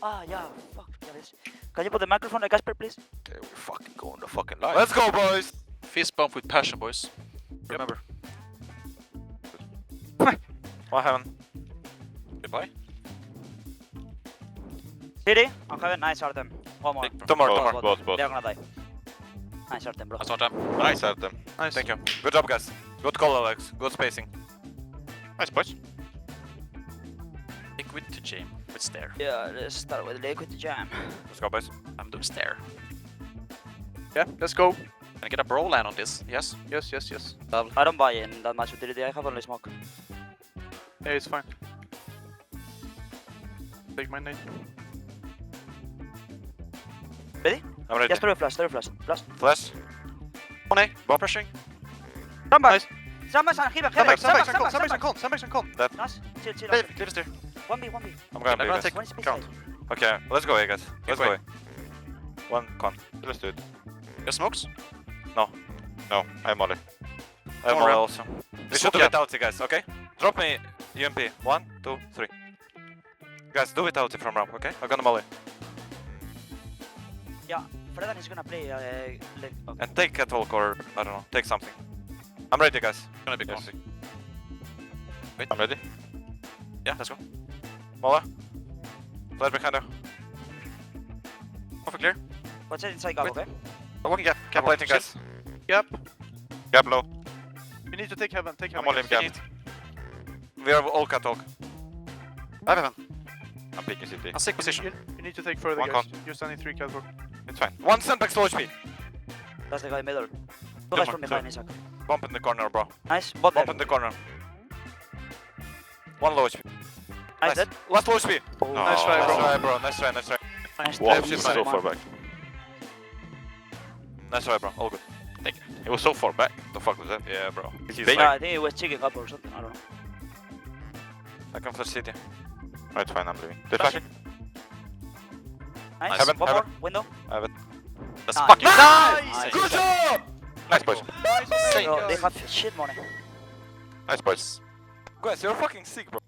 Yeah, fuck. Can you put the microphone like Casper, please? Okay, we're fucking going to fucking live. Let's go, boys! Fist bump with passion, boys. Remember. What happened? Goodbye. CD? On heaven, nice Artem. One more. Two more, Both. both. They're gonna die. Nice Artem, bro. That's not them. Nice at them. Nice. Thank you. Good job, guys. Good call, Alex. Good spacing. Nice, boys. Liquid to jam with stare. Yeah, let's start with liquid to jam. Let's go, boys. I'm doing stare. Yeah, let's go. Can I get a brawl land on this? Yes? Yes. I don't buy in that much utility, I have only smoke. Yeah, it's fine. Take my nade. Ready? I'm ready. Yes, throw a flash. Flash. On A. Bomb pressuring. Come back! Nice. Sandbags and heaven, Sandbags and con. Nice. Chill. Clear the stair. 1B. I'm gonna be gonna guys. take One space count. side. Okay, let's go, guys. Let's Wait. go. One con. Let's do it. You smokes? No, I'm Molly. I'm All Molly right. also. We should do Yeah. it out, guys, okay? Drop me UMP. 1, 2, 3. Guys, do it out from ramp, okay? I'm gonna Molly. Yeah, Fredan is gonna play okay. And take catwalk or, I don't know, take something. I'm ready, guys. Gonna be Yes. conflict. Wait. I'm ready. Yeah, let's go. Mola. Flash behind you. Conflict clear. What's it inside gap, Wait. okay? I'm walking gap. I'm plating, guys. Yep. Gap low. We need to take heaven. I'm only in guys. gap. We are all catwalk. I have him. I'm picking CT. I'll take position. You need to take further, One guys. You're standing 3 catwalk. It's fine. One sandbag low HP. That's the guy middle. Two guys Come from on, behind, Isaac. Bump in the corner, bro. Nice. Bot Bump there. in the corner. One low HP. Nice dead. Last low HP. Oh, Nice try, Nice bro. try, bro. Nice try. Nice Wow, try. she's so far back. Nice try, bro. All good. Thank you. It was so far back. The fuck was that? Yeah, bro. He's Yeah, like, I think he was chicken up or something, I don't know. I can flash city. Oh, it's fine, I'm leaving. They flashing? Nice. Heaven, One heaven. more. Window. That's Nice. fucking Nice. Good job! Nice, boys. Bro, they have shit money. Nice, boys. Guys, you're fucking sick, bro.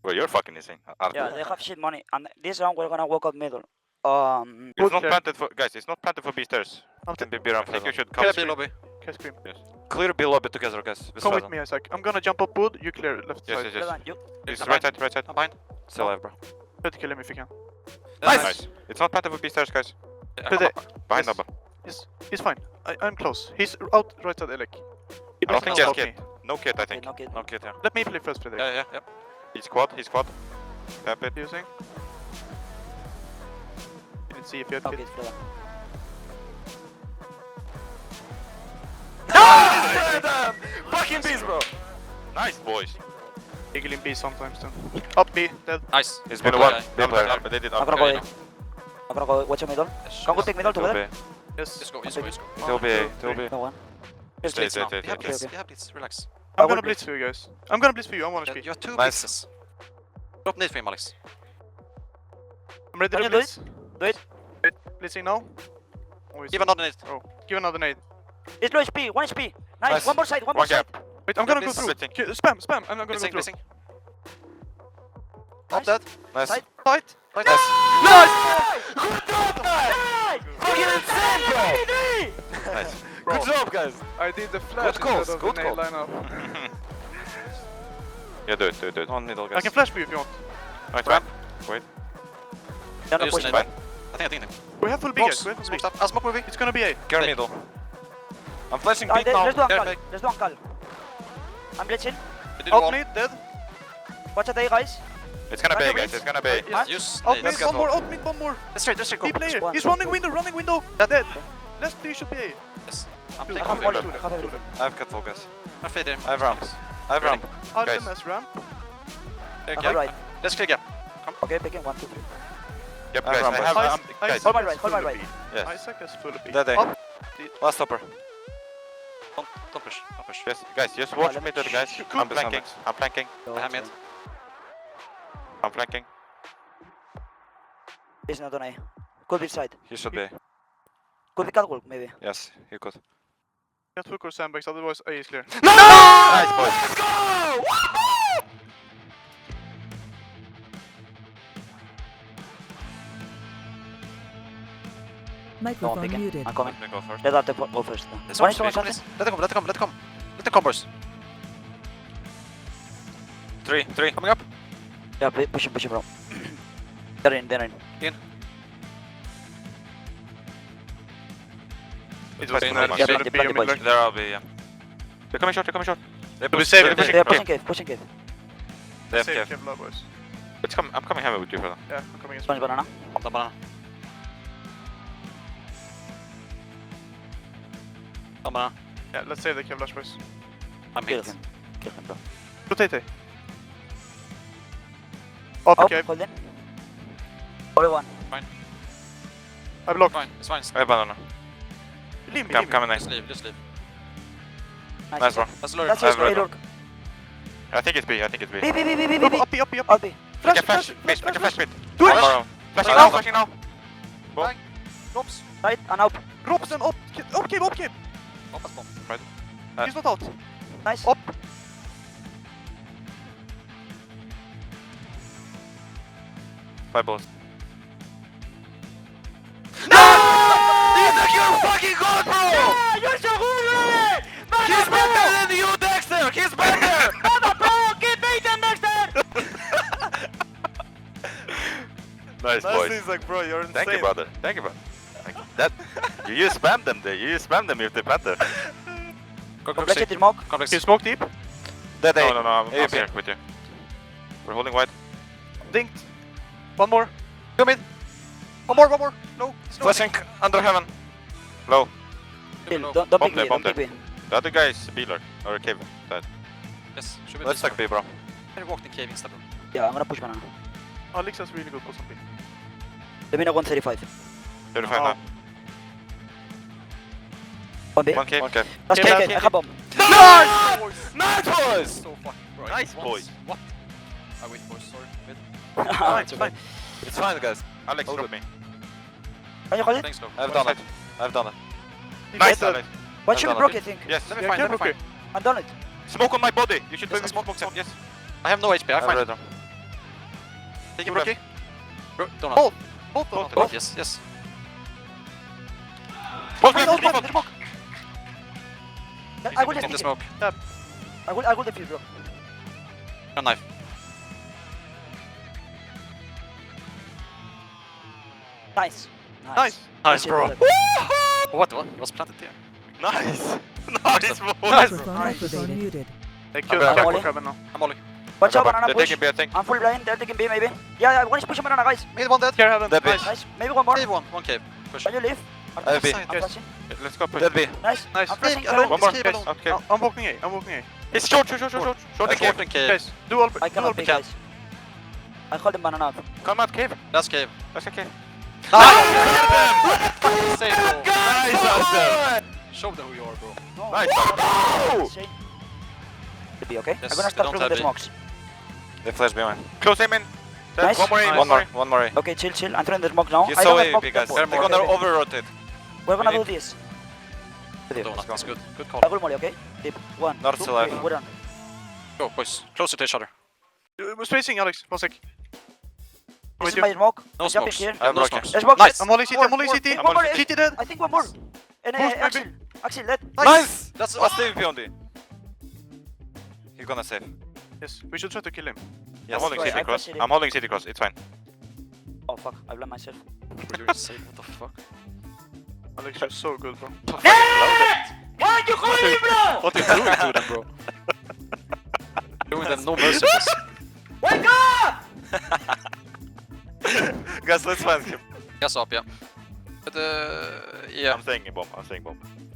Well, you're fucking insane. Yeah, they have shit money. And this round we're gonna walk out middle. It's not Okay. planted for... Guys, it's not planted for B stairs. I'm Can be B ramp. I think you should Clear come. B lobby. Can scream. Clear B lobby together, guys. Come with me, Isaac. I'm gonna jump up wood. You clear left Yes, side. yes, yes. Fredan, you. It's I'm right behind. side, right side. I'm behind. Still alive, bro. Try to kill him if you can. Nice. It's not planted for B stairs, guys. Behind Yes. number. He's fine. I'm close. He's out right side Elec. I don't think he has kit. me. No kit, I think. no kid. No kit, yeah. Let me play first, Fredrik. Yeah. He's quad. Tap it. Using. Didn't see if you had No kit. kid, Fredan. Nice! Fucking beast, bro! Nice, boys. Eagle in B sometimes then. Up B, dead. Nice. It's been Good one guy. B player, Good. but they did I'm up. gonna go Okay, A. I'm gonna go. Watch your middle. Can we take middle Till B. together? Yes. Let's go. Till B. Till B. No one. Just Stay, blitz stay, now. stay, You have stay. blitz. Okay. You have blitz. Relax. I'm I gonna will blitz for you guys. I'm gonna blitz for you. I'm one HP. You have 2 Nice. blitzes. Drop nade for him, Alex. I'm ready Can to you do blitz. Do it. Wait, blitzing now. Oh, he's- Give another nade. Oh, give another nade. It's low HP. 1 HP. Nice. Nice. One more side. One more One side. gap. Wait, I'm gonna go blitz. through. Blitzing. Spam. I'm not gonna Blitzing, go through. blitzing. Nice. Up dead. Nice. Side. Tight. Nice. Nice! Good job, guys! Fucking insane, bro! Nice. Bro. Good job, guys! I did the flash Good calls, instead of good the nade calls. lineup. Yeah, do it. One middle, guys. I can flash for you if you want. Right, ramp. Wait. They're not Use pushing. nade. I think. We have full B, Box. guys. We have full Smoke B. up. I'll smoke movie. It's gonna be A. Care Wait. middle. I'm flashing beat Let's do now. Ankal. There, Let's do Ankal. I'm blitzing. We did Out wall. mid, dead. Watch out, guys. It's gonna be, Right, guys. It's gonna be. Yes. Use Out nade. mid, get one more. one. Out mid, one more. Let's trade. Go. B player. One. He's running window. Dead. Left B should be A. Yes. I'm Two, taking have two, one, two, two, two, have two, everything. two. I have catwalk, guys. I fade there. I have ramps. I have ramp. Guys. RMS ramp. Clear I'm gap. right. Let's clear gap. Okay, picking 1, 2, 3. Yep, I have guys. ramp, I boys. have. Isaac Guys. Hold my is right, hold my full right. B. Yes. Isaac is full B. Dead A. Up. Last stopper. Don't push. Don't push. Yes, guys. Just watch let me, me- guys. Shoot, I'm cool. flanking. I'm flanking. So, I have mid. I'm flanking. He's not on A. Could be side. He should be. Could be catwalk, maybe. Yes, he could. Get hook or sandbags, otherwise A is clear. Nice, boys. Let's go! Microphone picking. muted. I'm coming. Let me go first. Let Arte go first. This One one, is one, please. something. Let them come, let them come, let them come. Let them come, boys. 3, 3. Coming up. Yeah, push him, bro. They're in. It was was in not the- Yeah, should plenty, be a plenty, boys. mid-lurk. There I'll be, yeah. They're coming short, They be push, safe, they're pushing pushing. They're Okay. pushing cave. They have Save cave. Kevlar, boys. I'm coming heavy with you, brother. Yeah, I'm coming as One well. is banana. The banana. The banana. Yeah, let's save the Kevlar, boys. I'm Kill hit. him. Kill him, bro. Rotate. Up, Oh, okay. hold in. Only one. I block. Fine, it's fine. I have banana. Leave me, Come, leave me. coming next. Just leave. Nice, bro. Let's lure That's it. yours, I have bro. red I think it's B, B. Up, up, up. I'll be. Make a flash, make a flash pit. Do it! Flashing Flash. now, flashing now. Boom. Bang. Drops. Right, and up. Robson, up, cave. Up as bomb. He's not out. Nice. Up. Five balls. You're fucking good, bro! Yeah, you're so good, man! He's better than you, Dexter! He's better! Mother, bro! Keep beating Dexter! Nice, boys. He's like, bro, you're insane. Thank you, brother. Thank you, brother. That you spam them there. You spam them if they plant there. Go, Let's hit the smoke. Complex. Can you smoke deep? No, I'm AFK. here with you. We're holding wide. Dinked. One more. Come in. One more. No. Flashing under heaven. Low. Chill, don't Bomb pick there, me, bomb don't pick there. me. The other guy is B-lurk or cave. Dead. Yes, should be Let's this stack B, bro. one. Can you walk the cave instead, bro? Yeah, I'm gonna push banana. Alex has really good post on B. Let me know 135. 35 Oh. now. One B. One cave. Last Cave, cave, cave. I have bomb. Nice! Nice, boys! So fucking right. Nice, Once. boys. What? I wait, boys, sorry. Wait. Fine, fine. It's fine, guys. Alex, Hold drop it. me. Can you hold it? Thanks, though. I've done it. I've done it. He's Nice, dead. Alex. One should be done broke, it. I think. Yes. Let me Yeah, find, can let me okay. find. I've done it. Smoke on my body. You should Yes, maybe smoke, smoke smoke. him. Yes. I have no HP, I I've find. read them. Take him, Broke. Rocky. Bro, don't Both. know. Both. Both, yes, yes. Smoke Wait, me, hold on, default. smoke. I will In the defuse it. smoke. I will defuse, bro. Got knife. Nice. Nice. Nice, Shit, bro. brother. What? It was planted there. Nice. Nice, boys. Microphone Nice. activated. Muted. They killed I'm Jack Molly. for Kevin now. I'm Ollie. Watch out, banana They're push. taking B, I think. I'm full blind, they're taking B maybe. Yeah, one is pushing banana, guys. Made one dead. Care heaven. Dead Nice. bitch. Nice. Maybe one more. Cave one cave. Push. Can you leave? I have B. Side. I'm Yes. flashing. Let's go push. Dead B. Nice. Nice. I'm flashing. Alone. One more. Cave Yes. alone. Okay. I'm walking A. It's short. Short I in cave. in cave. Guys, do all. I cannot be pick, guys. I hold them banana up. Come out cave. That's cave. That's okay. Save, bro. Nice, Austin. Show them who you are, bro. No, Nice. no. Insane. Should be okay. Yes, I'm gonna they start don't throwing have the B. smokes. They flash behind. Close him in. Nice. One more A. Nice. One more A. Okay, chill. I'm throwing the smoke now. He's I so don't have smoke. AWP, guys. tempo. They're Okay, gonna okay. over-rotate. We're gonna We do need- this. With you. Donut, that's good. Good call. I will molly, okay? Deep. One. North two, to left. three. We're done. Go, boys. Closer to each other. We're spacing, Alex. 1 sec. This With is you. my smoke. No I'm jumping smokes. here. I have no I'm smokes. There's smoke. Nice. I'm only CT. I'm only More, CT. one more. CT dead. I think one more. And Boost, Axel. Axel, let. Nice. That's I'll save you on D. He's gonna save. Yes, we should try to kill him. I'm holding right, city I cross. pressed it. I'm holding city cross. It's fine. Oh fuck, I blame myself. We're doing safe. What the fuck? Alex, you're so good, bro. Why you calling me, bro? What are you doing to them, bro? Doing them no mercy. boss. Wake up! Guys, let's find him. Yes, up, yeah. But yeah. I'm staying in bomb.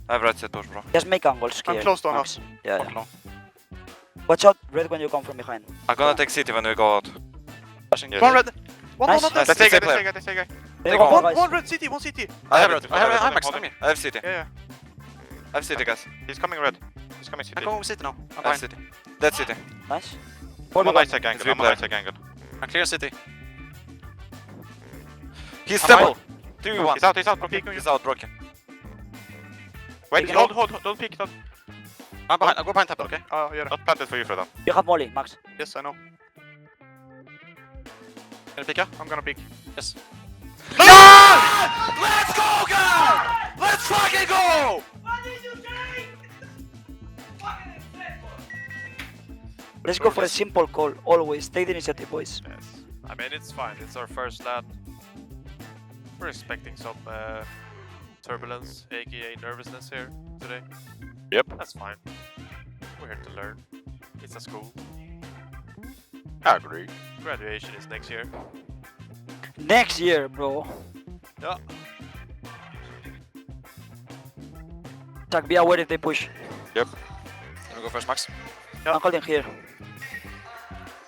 I have right set push, bro. Just make angles. I'm Here, close to Max. Yeah, Fuck yeah. long. Watch out, red when you come from behind. I'm gonna take city when we go out. Flashing. Yes. One red. One Nice. more. Let's take it. Let's take it. Maybe Take one more, one. guys. One red CT. One CT. I have it. red. I have Max. Holding. Come here. I have city. Yeah. I have city, guys. He's coming red. He's coming city. I'm going with city now. I'm I have fine. city. That's city. Nice. I'm on one. Isaac angle. It's I'm on Isaac angle. I'm clear city. He's I'm temple. out. 3v1. He's out. Broken. He's out. Broken. Wait. Take it. Hold. Don't peek. Don't. I'm behind. I'll go behind temple, okay? Oh, yeah. Not planted for you, Fredan. You have molly, Max. Yes, I know. Can you pick up? I'm gonna peek. Yes. No! Let's go, guys! Let's fucking go! Let's go for a simple call, always. Take the initiative, boys. Yes. I mean, it's fine. It's our first land. We're expecting some turbulence, aka nervousness here today. Yep. That's fine. We're here to learn. It's a school. I agree. Graduation is next year. Next year, bro. Yeah. Jack, be aware if they push. Yep. Can we go first, Max? I'm holding here.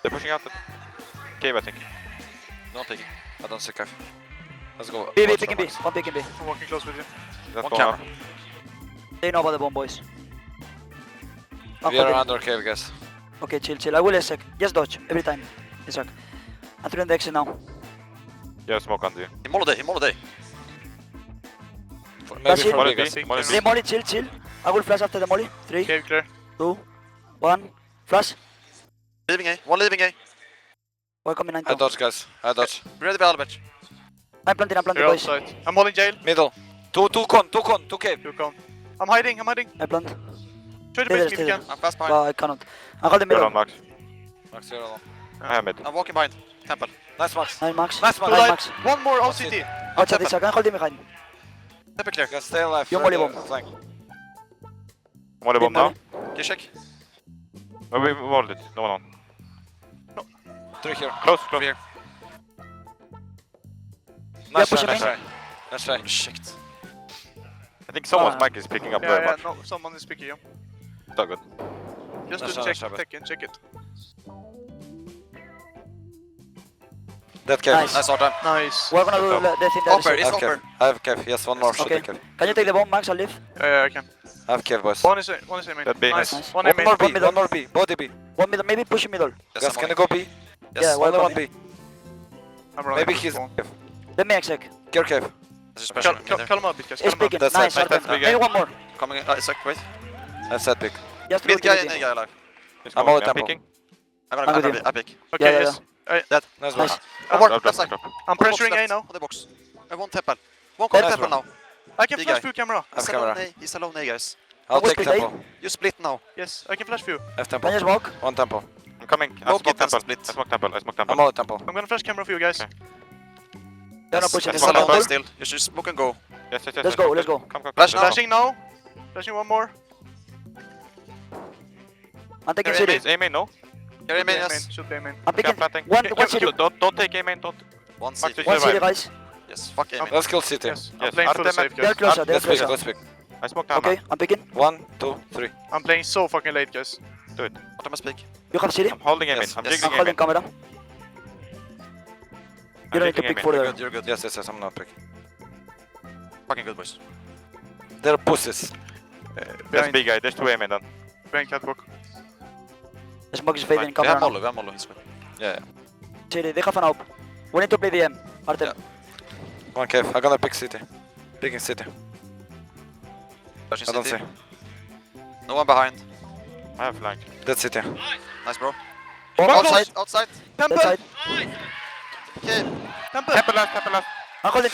They're pushing out. Cave, I think. Don't pick. I don't see Kev. Let's go. B, watch pick and for B. Max. One pick and B. I'm walking close with you. That's One going camera. up. They know about the bomb, boys. I'm We are holding. under cave, guys. Okay, chill. I will a sec. Just dodge every time. Isaac. I'm through the exit now. Yeah, smoke on you. In Molody. That's Maybe it. for Molly me, B. guys. Molly B. The molly, chill. I will flash after the molly. 3, Cave clear. 2, 1. Flash. Leaving A. One leaving A. Welcome in I 9. dodge, guys. I dodge. Ready, Albert. I'm planting, They're boys. outside. I'm holding jail. Middle. Two cave. You come. I'm hiding. I plant. Try to Stay there, base me if stay you there. can. I'm fast behind. But I cannot. I'm holding You're middle. on, Max. Max, you're alone. I have mid. I'm walking behind. Temple. Nice, Max. 9 max. Nice, Two Max. Nice, light. Max. One more One OCT. CT. Watch out, Isaac. I'm holding behind. Temple clear. Guys, stay alive. You're Ready, molly bomb. flank. Molly bomb now. Key check. Oh, we walled it. No one on. 3 here. Close. Here. Yeah, Nice push try, him nice in. try. Nice try. Shit. I think someone's mic is picking up very Yeah, much. no, someone is picking you. So good. Just Nice to try, check, nice try, check it. Dead cave. Nice. Nice all time. Nice. We're gonna do the thing that Upper, is. it's upper. I have cave. Yes, one more. Should Okay. take cave. Can you take the bomb, Max? I'll leave. Yeah, I can. I have cave, boys. One is A main. That B. Nice. Nice. One One A main. more B. One middle. One more B. Body B. One middle, maybe push middle. Yes, I'm can you go B? Yes, Yeah, only welcome one in. B. I'm running. Maybe he's One. cave. Let me exec. Cure cave. Calm up, because It's picking. That's Nice. it. Artem. That's big, Maybe one more. Coming. Isaac, wait. I said pick. Just Mid guy and utility. A guy alive. He's I'm going. all tempo. picking. I'm I'm gonna with you. I pick. Okay, Yeah, yes. Dead. Nice one. Nice. One more. Drop, Left drop, side. drop. I'm On the box pressuring A left. now. On the box. I want temple. One corner Nice temple now. I can Big flash guy. through camera. I have He's alone camera. A. He's alone A, guys. Can I'll we take split A? tempo. You split now. Yes, I can flash for you. I have Can tempo. you smoke? One tempo. I'm coming. I Smoke smoke it and temple. split. I smoke temple. I smoke I'm temple. all tempo. I'm gonna flash camera for you guys. Okay. They're not Yes, pushing he's this one. alone Double. still. You should smoke and go. Yes, yes, yes. Let's I go, smoke let's it. go. Come. Flash now. Flashing now. Flashing one more. I'm taking Yeah, city. Is A main? No. Here, Should be main, A yes. Should be A main. I'm picking. planting. One city. Don't take A main. Don't. One Max CT. is One city, survive. guys. Yes, fuck A main. Let's kill CT. Yes, I'm Yes, playing full Artem safe, They're guys. closer, they're Let's pick, closer. let's pick. I smoke Tama. Okay, I'm picking. 1, 2, 3. I'm playing so fucking late, guys. Do it. What must pick? You have city. I'm holding A main. Yes, I'm yes. jiggling I'm A holding main. camera. You don't need to pick You're further. good, you're good. Yes, yes, yes, I'm not pick. Fucking good, boys. They're pussies. There's big guy. There's two A main done. Behind catwalk. The smoke is fading in We have camera now. Molly, we have Molly. He's good. Yeah, City, they have an op. We need to play the M. Artem. yeah. One cave. I'm gonna pick city. Picking city. I don't see. No one behind. I have flank. That's city. Nice, bro. Bomb outside. Outside. That Temple! side. Okay. Temple! Temple last. Temple last. I'm holding.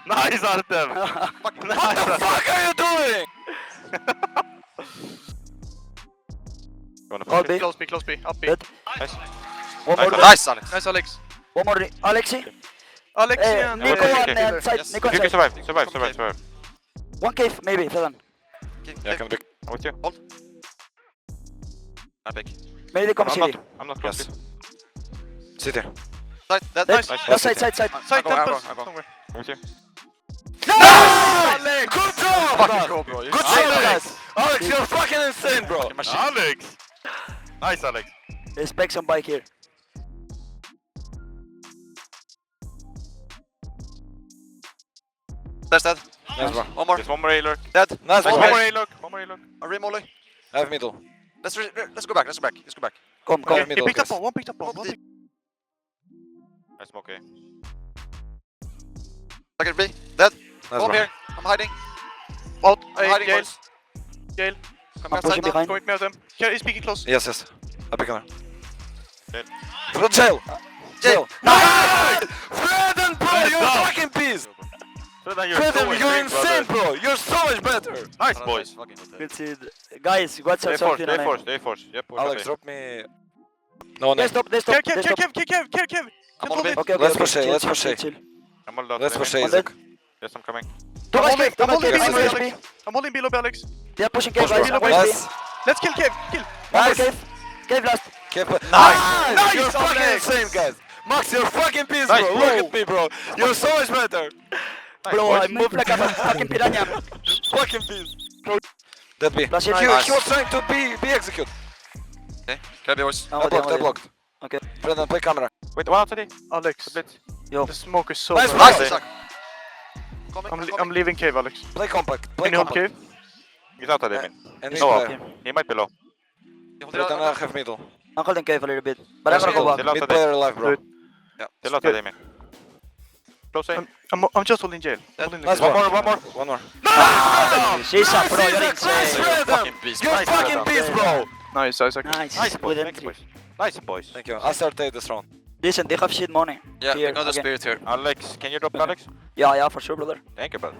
Nice, Artem. What the fuck are you doing? You wanna Call push B. it? Close B, close B. Up B. Dead. Nice. One more. Nice, Alex. Nice, Alex. One more. Alexi. Alex and Nico okay. and side. Yes. Nico If and you can side. survive. One cave, maybe. Seven. Yeah, I can pick. I'm with you. I pick. Maybe they come city. I'm not close. Yes. City. Side. That. Nice. Nice. Left side, side, side. Side I go, temple. I go. Somewhere. I'm with you. Nice! Good job! Fucking go, bro. Good job, guys! Alex, you're fucking insane, bro! Alex. Nice, Alex. Respect some bike here. That's dead. Nice, bro. One more. There's one more A-lurk. Dead. Nice, One bro. more A-lurk. One more A-lurk. A remolly. I have middle. Let's go back. Let's go back. Come, come. Okay. He Middle, picked up guys. one. One picked up one. One picked- I smoke A. Second B. Dead. Nice, Bomb bro. here. I'm hiding. Out. I'm hiding, Gale. boys. Gale. Come I'm outside pushing now. behind. Going near them. Here, he's peeking close. Yes, yes. I pick on her. Dead. Jail! Jail. Nice! Freddy! you're insane, bro. You're so much better. Nice, boys. Fucking good. Good seed. Guys, what's They up? force, Something they on force, they force. Yep, push Alex, away. drop me. No, They no. stop, they stop, they stop. I'm on the Okay, Let's okay, push A, chill, let's chill, push chill, A. chill. I'm all out. Let's to push the A, main. Isaac. Yes, I'm coming. Two guys cave, two I'm guys holding cave. B I'm lobby, HP. Alex. I'm holding B lobby, Alex. They are pushing cave, Push, guys. bro. I'm Nice. HP. Let's kill cave. Kill. One more Nice. cave. Cave last. Keep it. Nice! Nice, You're fucking Alex! insane, guys. Max, you're fucking beast, Nice, bro. bro. Look at me, bro. You're so much better. Bro, I move like a fucking piranha. Fucking beast. That B. Flash He, it. he was trying to be execute. Okay, can I be yours? No, I blocked, I okay. blocked. Okay. Brendan, play camera. Wait, one outside. Alex, Blitz. Yo. the smoke is so Nice, bad. nice. Nice, Isaac. I'm leaving cave, Alex. Play compact. Play Can you hold compact. cave? He's outside, I mean. And He's mid No, player. He might be low. Brendan, I have middle. I'm holding cave a little bit. But I'm gonna go back. Still Mid outside. player alive, bro. Good. Yeah. Still outside, I mean. Close A. I'm just holding jail. I'm holding the Nice, cave. one more. One more. She's up, bro. You're Nice, insane. Brendan. Fucking beast. You're Nice, fucking Brendan. beast, bro. Nice, Isaac. Nice. Nice, boys. With Thanks, entry. boys. Nice, boys. Thank you. I'll start this round. Listen, they have shit money. Yeah, Here, we got the okay. spirit here. Alex, can you drop Alex? Yeah, for sure, brother. Thank you, brother.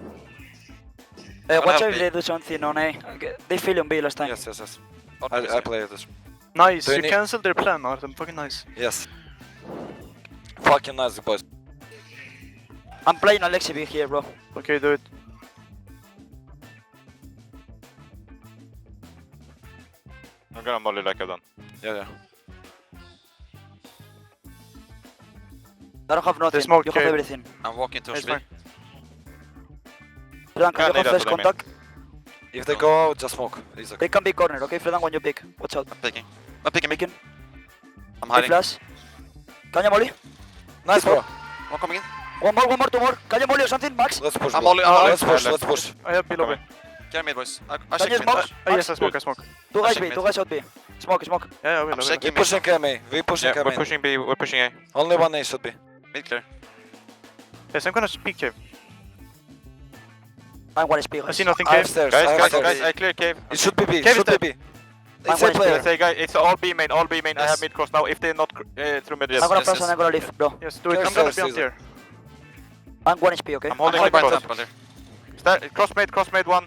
Watch help if me. they do something on A. Okay. They failed on B last time. Yes, yes, yes. Not I missing. play this. Nice, Do you you need- cancelled their plan, Artem. Fucking nice. Yes. Fucking nice, boys. I'm playing Alexi B here, bro. Okay, do it. I'm gonna molly like I've done. Yeah, yeah. I don't have nothing. smoke You have cave. everything. I'm walking towards It's B. fine. Fredan, can you need have that first for them, contact? If they go out, just smoke. Isaac. They can be corner, okay? Fredan, when you pick. Watch out. I'm picking. I'm picking me. Picking. I'm Big hiding. flash. Can you molly? Nice, bro. One coming in. One more, two more. Can you molly or something, Max? Let's push, I'm bro. only- I'm only- Let's push, Yeah, let's push. I have B lobby. Get mid, boys. I Can shake you mid. smoke? Yes, I smoke, I smoke. Two guys check B, mid. two guys out B. Smoke. Yeah, I will. I'm I will. shaking We pushing KMA. We pushing Yeah, we're KMA. pushing B, we're pushing A. Only one A should be. Mid clear. Yes, I'm gonna speak cave. I'm one HP. I guys. see nothing I have cave. stairs. I have Guys, stairs. I clear cave. It should be B. Cave Should is be dead. B. It's a one player. Let's say, guys, it's all B main, all B main. I Yes. have mid cross now. If they're not through mid, yes. I'm gonna yes, press yes. and I'm gonna leave, bro. Yes, do it. Cave I'm gonna stairs, be on Isaac. tier. I'm one HP, okay? I'm holding I'm mid holding cross. top under. Cross mid one.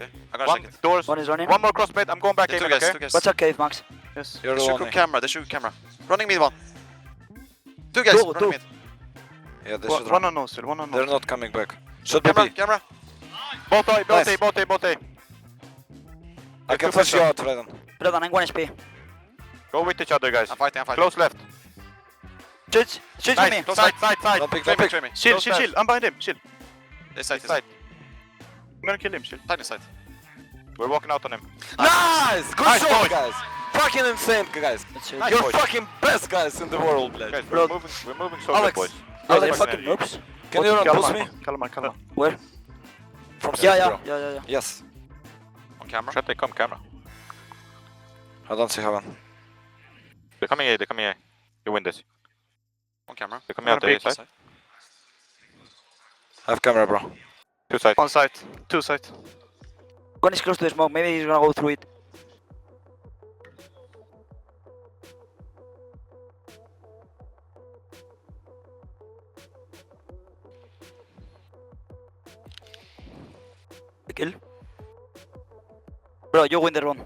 I'm gonna One shake it. doors. One is running. One more cross mid. I'm going back Yeah, A two main, guys, okay? two guys. Watch out cave, Max. Yes. You're They the should one go A. camera, they should go camera. Running mid one. Two guys, Two, running two. mid. Yeah, they One should run. on no still, one on They're no. not coming back. Should be Camera, B. camera. Both A, Nice. both A. I can two push you pressure. out, Fredan. Fredan, I'm one HP. Go with each other, guys. I'm fighting. Close left. Shoot Nice. me. Side. Don't pick, Train don't me, pick. train me. Chill, Close chill, left. chill. I'm behind him. Chill. This side, Side. I'm gonna kill him. Chill. Side, this side. We're walking out on him. Nice! Good Nice, shot, boys. guys. Fucking insane, guys. That's it. Nice, You're boys. fucking best guys in the world, Guys, blood. we're Bro. moving so Alex. good, boys. Bro, they Alex. fucking noobs. Can you run boost me? Kalmar. Where? From Yeah, center, yeah, bro. yeah. Yes. On camera. Shut they come camera. I don't see heaven. They're coming A. You win this. On camera. They're coming out the A One side. I have camera, bro. Two sides. On site. Two site. One is close to the smoke. Maybe he's gonna go through it. The kill. Bro, you win the round.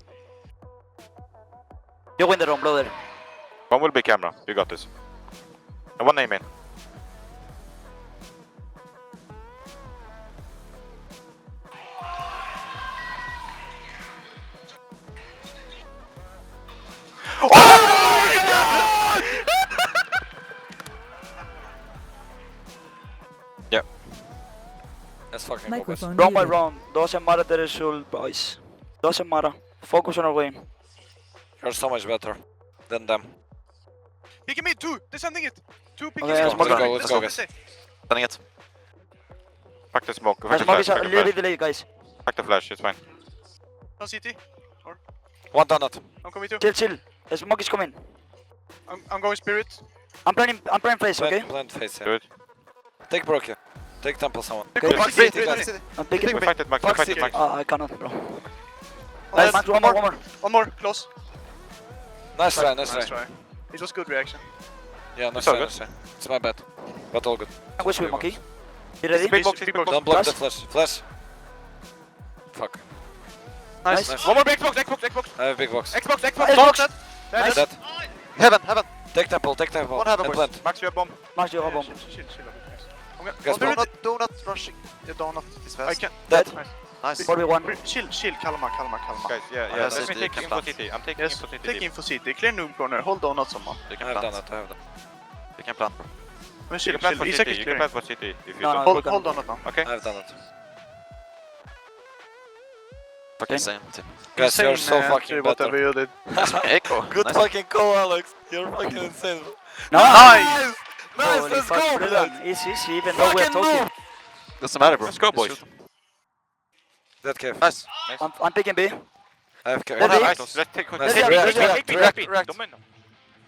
You win the round, brother. One will be camera. You got this. And one A main. Let's fucking go, guys. Microphone Round by muted. round. Doesn't matter the result, boys. Doesn't matter. Focus on our win. You're so much better than them. Pick me two. They're sending it. Two pick Okay, me. let's go, let's go, guys. Sending it. Fuck the smoke. My Fuck the smoke flash. is a Fuck the little flash. bit delayed, guys. Fuck the flash. It's fine. On CT. One donut. I'm coming too. Chill. The smoke is coming. I'm going spirit. I'm playing face, okay? Blend face, yeah. Good. Take Broke. Take temple someone. Okay. Fuck City, City, guys. City. I'm picking. We fight it, Max. We Fuck fight it, City. Max. I cannot, bro. Nice. Max, one more. One more. Close. Nice try, nice Nice try. try. It was good reaction. Yeah, nice It's all try, good. nice try. It's my bad. But all good. Which way, monkey? You ready? Big box, big box. Don't block Flash. the flash. Flash. Fuck. Nice. Nice. One more big box, Xbox, Xbox. I have big box. Xbox, Xbox. Xbox. Xbox. Nice. Dead. Heaven, heaven. Take temple, take temple. One heaven, And boys. plant. Max, you have bomb. Max, you have a bomb. Chill. I'm Guys, gonna... Do not rushing. You do not this I fast. can... Dead. Nice. 4v1. Chill, calma. Guys, yeah. Yeah, Let me you take can info plant. city. I'm taking Yes, info city. take deep. info city. Clear noob corner. Hold donuts someone. You I can have done plant. it, I have done You can plant. Men You chill, can plant for Isak city. is You can clearing. plant for city if you No, don't. no. Hold donut now. Okay. I have done it. Fucking Okay. same team. Guys, you're so Insane, fucking whatever better. you did. Echo. Good Nice. fucking call, Alex. You're fucking insane. Nice! Nice, Holy let's fuck, go, brilliant. blood. Easy, even though we're Fucking talking. move. Doesn't matter, bro. Let's go, boys. Dead cave. Nice. I'm picking B. I have cave. Ready? Nice. Let's take Nice. take React, react. Don't mind.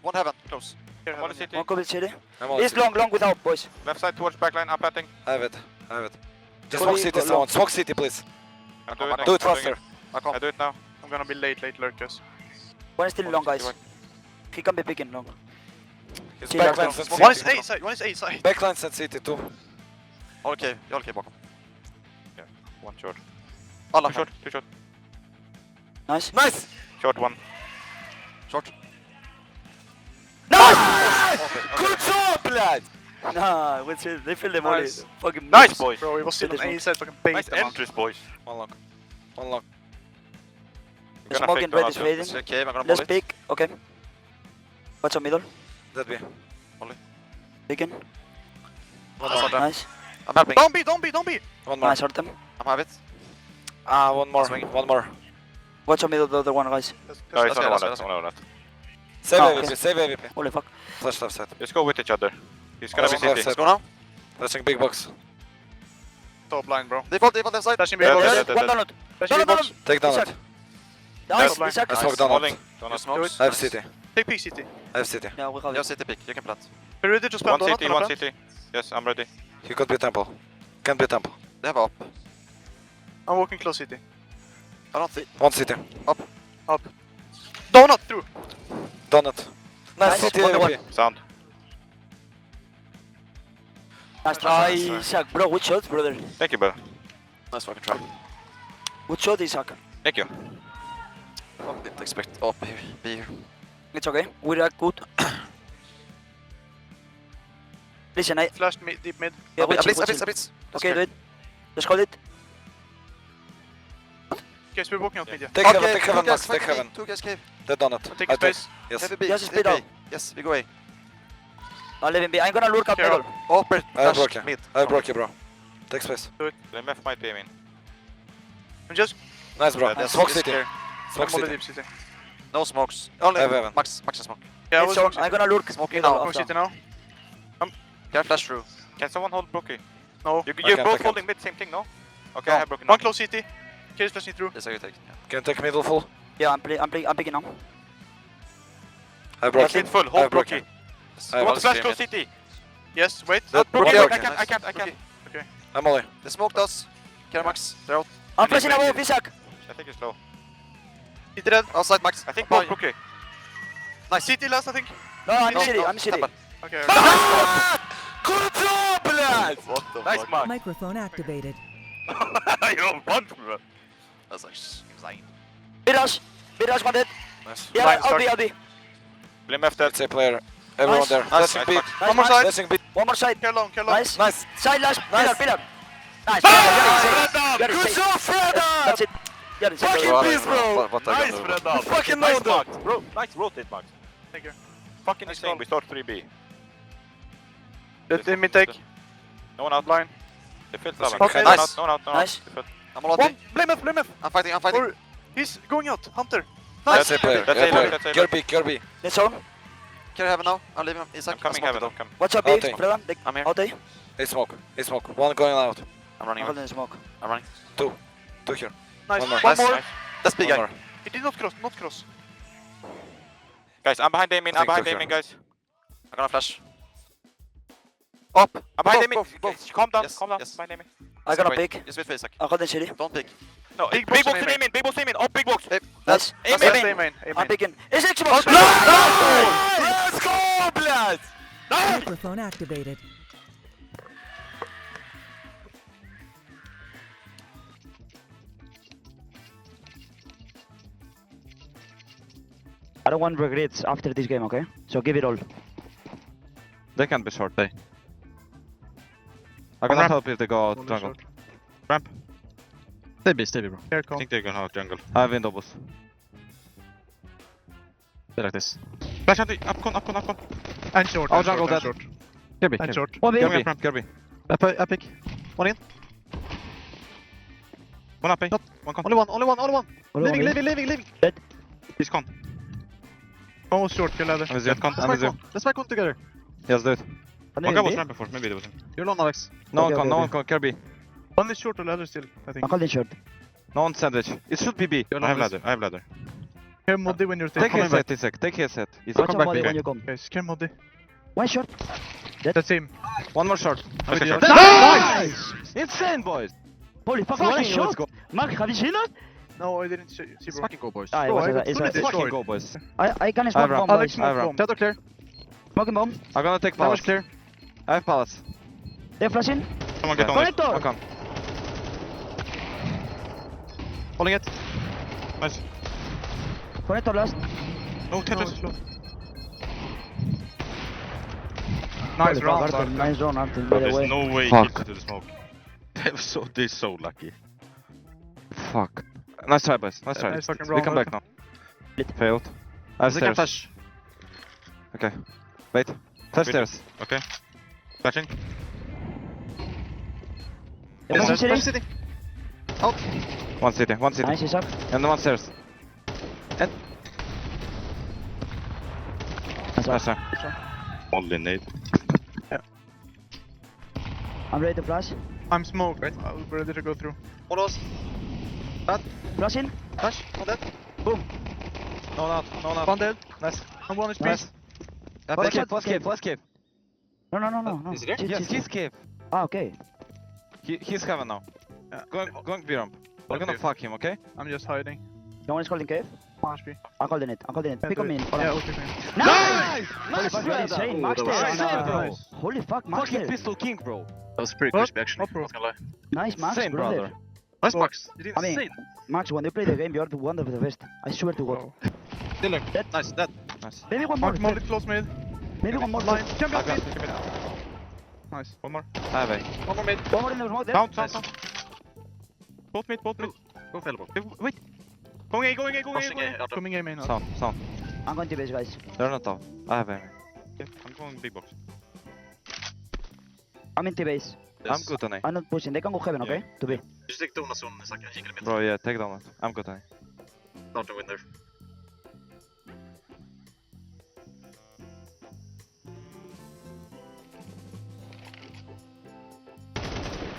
One heaven. Close. I'm on the city. One copy city. I'm all He's city. long without, boys. Left side towards backline. I'm patting. I have it. I have it. Just Go smoke in, city, go someone. long. Smoke city, please. I'm doing it. Do it I'm doing faster. I come. I do it now. I'm gonna be late lurkers. One is still long, guys. He can be picking long. It's Chill out, backlines and One is city. A side, one is A side. Backlines and city too. Okay, jag håller bakom. One short. Alla Two short. Two short. Nice. Nice! Short one. Short. Nice! Good job, lad! Nah, what's it? They filled them all. Nice. Fucking Nice, moves. boys. Bro, he was still It on is A side, fucking bait Nice them out. entries, boys. One long. One long. We're gonna Smoking fake red the is last fading. It's okay, I'm gonna Let's molly. pick. Okay. What's on middle? Dead B. Picking. One Nice more. one. Nice. I'm helping. Don't be! One more. Nice, hurt them. I'm have it. Ah, one more. Swing. One more. Watch on middle, the other one, guys. No, it's Let's on go, one let's left. go. On one left. Save Ah, AVP, okay. save AVP. Holy fuck. Flash left side. Let's go with each other. He's gonna be Let's go left city. side. Let's go now. Flashing big box. Top line, bro. Default left side. Flashing Yeah, big yeah, box. yeah. One donut. Flashing big box. Take down Isaac. it. Nice, Top line. Isaac. I smoke Nice. down Smalling. it. Don't You smoke. smoke. I have city. Take P city. I have city. Yeah, we have You it. have city pick. You can plant. Are you ready to spam One donut? city, one city. Yes, I'm ready. He could be temple. Can be temple. They have up. I'm walking close city. I don't think. One city. Donut through! Donut. Nice Nice. city One to AVP. Sound. Nice try, Isaac. Bro, good shot, brother. Thank you, bro. Nice fucking try. Good shot, Isaac. Thank you. Didn't expect up here. Be here. It's okay. We react good. Listen, I... Flashed mid, deep mid. Yeah, A wait, blitz, wait, a blitz. Okay, do it. Just hold it. Guys, we're walking out mid, yeah. Take heaven, Max. Take heaven. Two guys cave. Dead donut. Take I space. Yes. Heavy B. Just heavy speed B. up. Yes, we go A. I'll leave him be. I'm gonna lure up Here, middle. Upper. I Flash. broke you. Mid. I broke you, bro. Take space. The MF might be, I mean. I'm just... Nice, bro. Yeah, Smoke It's city. clear. Smoke I'm on the city. deep city. No smokes. Only Have heaven. Max and smoke. Yeah, I It's was on. walking I'm gonna lure Smoking middle now. Smoke after. city now. Can I flash through? Can someone hold Brookie? No. You're can't, I both can't. holding mid, same thing, no? Okay, No. I have broken One now. close city. Case flashing through. Yes, I can take. Yeah. Can you take middle full? Yeah, I'm picking now. I broke That's you. mid full, I hold broke Brookie. Yes. I You want was to flash scared. close city? Yes, wait. That- Brookie, Okay, I okay. can't, I can't, I can't. I'm only. They smoked us. Can I Max? They're out. I'm flashing wait, above, wait. Isaac. I think it's low. City dead. Outside Max. I think Oh, both Brookie. Nice. City last, I think. No, I'm No, city, no, I'm city. temple. Okay. Good job, lad! What the Nice fuck? mark. Microphone activated. You don't punch me, bro. That's like insane. Mid rush, one dead. Nice. Yeah, Line I'll be, start. I'll be. Blame F that. It's a player. Everyone Nice. there. Nice, Flashing nice, beat. nice. Nice, One more nice. side. Flashing beat. One more side. Care long, care long. Nice. Nice. Side lash, Nice. pillar. Nice. Good Good job, Freda! That's it. Yeah, it's Fucking it. beast, bro. What I Nice, gonna do? Freda. You fucking Nice, know them. Max. Bro, nice rotate, Max. Thank you. Fucking Nice insane, call. we start 3B. Let me take. No one out. Line. They filled That's seven. okay. No one Nice. out, no one out, no one Nice. out. They filled. I'm all on One. D. Blame F, blame F. I'm fighting. Or he's going out. Hunter. That's a player. That's Yeah, a player. that's a Cure B. Let's on. Can I have it now? I'm leaving him. Isaac. I'm coming I smoked heaven, it I'm coming. What's up, B? Okay. Freda? I'm here. Out there. Hey, smoke. Hey, smoke. One going out. I'm running. I'm holding the smoke. I'm running. Two here. Nice. One more. One Nice. more. Nice. That's big One guy. more. He did not cross, not cross. Guys, I'm behind Damien, I I'm think behind two Damien, here. guys. I'm gonna flash. Up. I'm behind Both, Damien. both. Calm down, Yes, calm down. yes. Behind Damien. I gotta Wait, pick. Just wait for Isaac. I'm holding city. Don't pick. No, Big big box box and to Damien. Damien, big box to Damien. Oh, big box. Hey, Nice. that's Amen. it. Amen. I'm Amen. picking. It's Xbox. Let's go, blood! Microphone activated. I don't want regrets after this game, okay? So give it all. They can be short, they. I'm gonna ramp. help if they go out One jungle. short. Ramp. Stay B, bro. Here, I come. think they're gonna out jungle. I have window boost. Stay like this. Flash anti, up con. And short. Our and jungle short, dead. and short. Kirby. And short. One B. Kirby, ramp, Kirby. Epic. One in. One up, one con. Only one. Leaving. He's con. Almost short, kill ladder. I'm with you. Con, Let's I'm with fight you. one. Let's fight one together. Yes, do it. One One guy was B. ramp before, maybe it was him. You're alone, Alex. No Okay, one con, okay, no okay. one con, Kirby. One is short or ladder still, I think. I'm holding short. No one sandwich. It should be B. You're I have alone, ladder, I have ladder. Here, Moddy, when you're Take coming his back. set, Isaac. Take his set. Isaac, Watch come out, back Molly, B. when you come. Okay, scare Moddy. One short. That's him. One more short. I'm with you. Nice! Insane, boys. Holy fuck, Fucking one let's shot! go. Mark, have you seen that? No, I didn't see, Let's bro. fucking go, boys. Ah, it Bro, was I a, got it's fully a, Let's fucking destroyed. go, boys. I can I smoke have bomb, Alex boys. smoke I've bomb. Shadow clear. Smoking bomb. I'm gonna take Damage palace. clear. I have palace. They're flashing. Someone get Yeah. on it. Connector. One con. Holding it. Nice. Connector last. No, No, Tetris. it's low. Holy Nice fuck, round, Arthur, Arthur. nice round, Arthur, by the There's way. no way he Fuck. kills into the smoke. They're so lucky. Fuck. Nice try, boys. Nice try. Nice fucking We round, come back now. Failed. I have They can stairs. flash. Okay. Wait. Flash Wait. stairs. Okay. Flashing. Yeah, one Flash city. city. One city. One city. Nice, Isaac. And one stairs. Nice, Nice Isaac. try. Only nade. I'm ready to flash. I'm smoked. I'm ready to go through. One was. Flashing. Flash. One dead. No, not. No, not. One dead. Nice. And one is Nice. peace. Flash shot, cave. Flash cave. Flash cave. No. Is he there? Chill, Yes, chill, he's chill. cave. Ah, okay. He's heaven now. Going B ramp. We're gonna Okay. fuck him, okay? I'm just hiding. No one is holding cave. One HP. I'm holding it. Pick on me. Yeah, okay. Nice! Holy Nice fuck, you're insane. Max that was there. insane, and, bro. Nice. Holy fuck, Max Fucking there. pistol king, bro. That was pretty What? crispy, actually. What, bro? Not gonna lie. Nice, Max. Insane, brother. brother. Nice, Well, Max. You did I mean- insane. Max, when you play the game, you're the one of the best. I swear to God. Wow. Dylan. Dead. Nice, dead. Nice. Maybe one more. Mark Molly close mid. Maybe one more. Line. One Jump I up got mid. it. Nice. One more. I have A. One more mid. more in the smoke there. Down. Nice. Both mid. Go available. Wait. Going A. Pushing A. Arthur. Coming A main now. Sound. I'm going to base, guys. They're not out. I have A. Yeah, I'm going big box. I'm in T-base. I'm good on A. I'm not pushing. They can go heaven, okay? To B. Just take Donut soon. It's like he can mid. Bro, yeah, take down it. I'm good on A. Start to win there.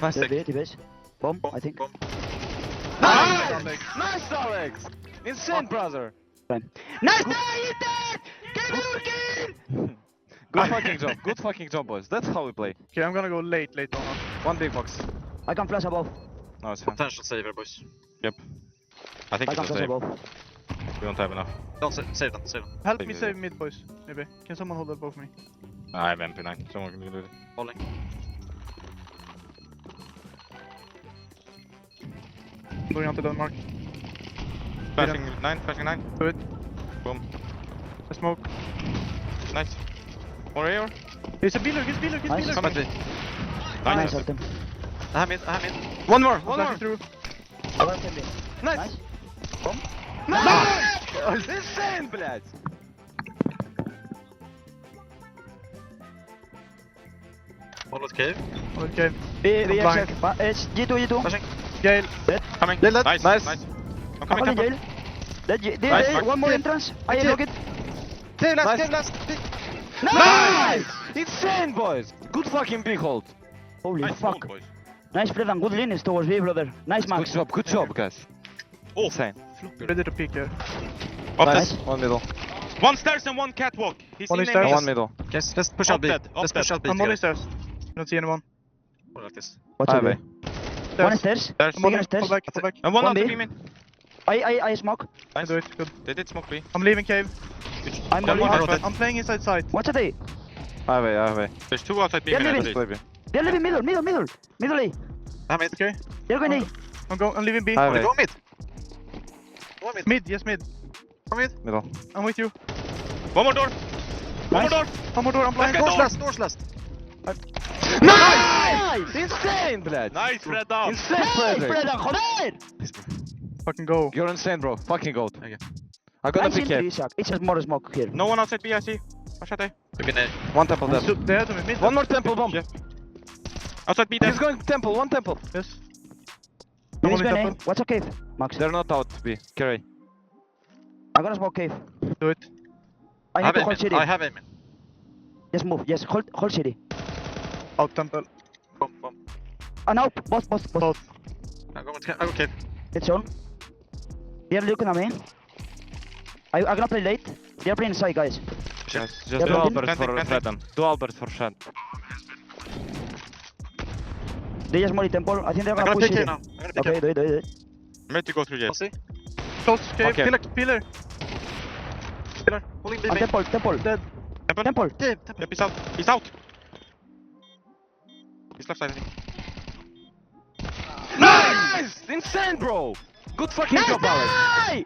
Nice They're take. B, T-base. Bomb, I think. Bomb. Nice! Nice, Alex! Insane, brother! Nice! Hit it! Get working! Good fucking job, boys. That's how we play. Okay, I'm gonna go late on. One big box. I can flash above. No, it's fine. Potential saver, boys. I think I can it's a flash save. above. We don't have enough. Don't save them. Save them. Help Take me it. save mid, boys. Maybe. Can someone hold that both me? I have MP9. Someone can do it. Falling. Going onto Denmark. Flashing 9. Do it. Boom. I smoke. Nice. More A or? He's a B-lurk, he's B-lurk, he's Nice. B-lurk. Come at B. Nice, Nice. Artem. I have mid. One more. Flashing through. I want to B. Nice. Nice. Insane, блядь. One with cave. Okay. B, I'm blind. check. It's G2. Flashing. Gale. Coming. Dead. Nice. Nice. I'm I'm coming. holding Coming. jail. Dead, Nice, Max. one more entrance. I Cave. lock it. Cave last. Nice. Cave last. Nice! Insane, boys. Good fucking big hold. Holy Nice fuck. hold, boys. Nice play and good leans towards B, brother. Nice, Good Max. job. Good job, guys. Insane. Ready to peek here. Nice. One middle. One stairs and one catwalk. He's One in is A stairs. main. One middle. Yes, let's push out B. Up dead, Let's push out B. I'm on the together. stairs. Don't see anyone. Go like this. What's I up, have B? A. One stairs. Stairs. I'm on Bigger it. stairs. Fall back, fall back. And one One out B. B main. I smoke. I do it, good. They did smoke B. I'm leaving cave. I'm Then only one half. out. I'm playing inside side. What's a day? I have A. There's two outside B Yeah, main. maybe. at least. Maybe. They're living middle. Middle A. I'm mid. Okay. They're going A. I'm leaving B. I have Go A. mid. Go mid. Mid, yes mid. Come in. Middle. I'm with you. One more door. One more door. One more door, I'm blind. Doors last, doors last. Nice! Insane, блядь! Nice, Fred down. Insane, Frederick! Fredan, joder! Fucking go. You're insane, bro. Fucking goat. Okay. I'm gonna I'm pick seeing it. Ishak. It's just more smoke here. No one outside B, I see. Watch out, We've been One temple dead. Stood there to me, mid. One more temple bomb. Yeah. Outside B, He's dead. going temple, one temple. Yes. He's only going A. temple. Watch a cave, Max. They're not out to be. Carry. I'm gonna smoke cave. Do it. I need to hold city. I have aim in. Just move. Yes, hold city. Out temple. Bomb. And out. Both. I go cave. It's on. They're looking at me. I'm gonna play late. They're playing inside, guys. Just Yeah, do planting. Albert for Planting. Fredan. Do Albert for Shed. They just molly temple. I think they're I'm gonna gonna push pick city. here now. I'm gonna pick Okay, here. do it. I'm ready to go through I'll jet. see. Close cave. Okay. Pillar. Pillar. Pulling B And main. temple. Dead. Temple. Cave. Yep, he's out. He's out. He's left side, I think. Nice! Insane, bro! Good fucking job, Alex. Hey!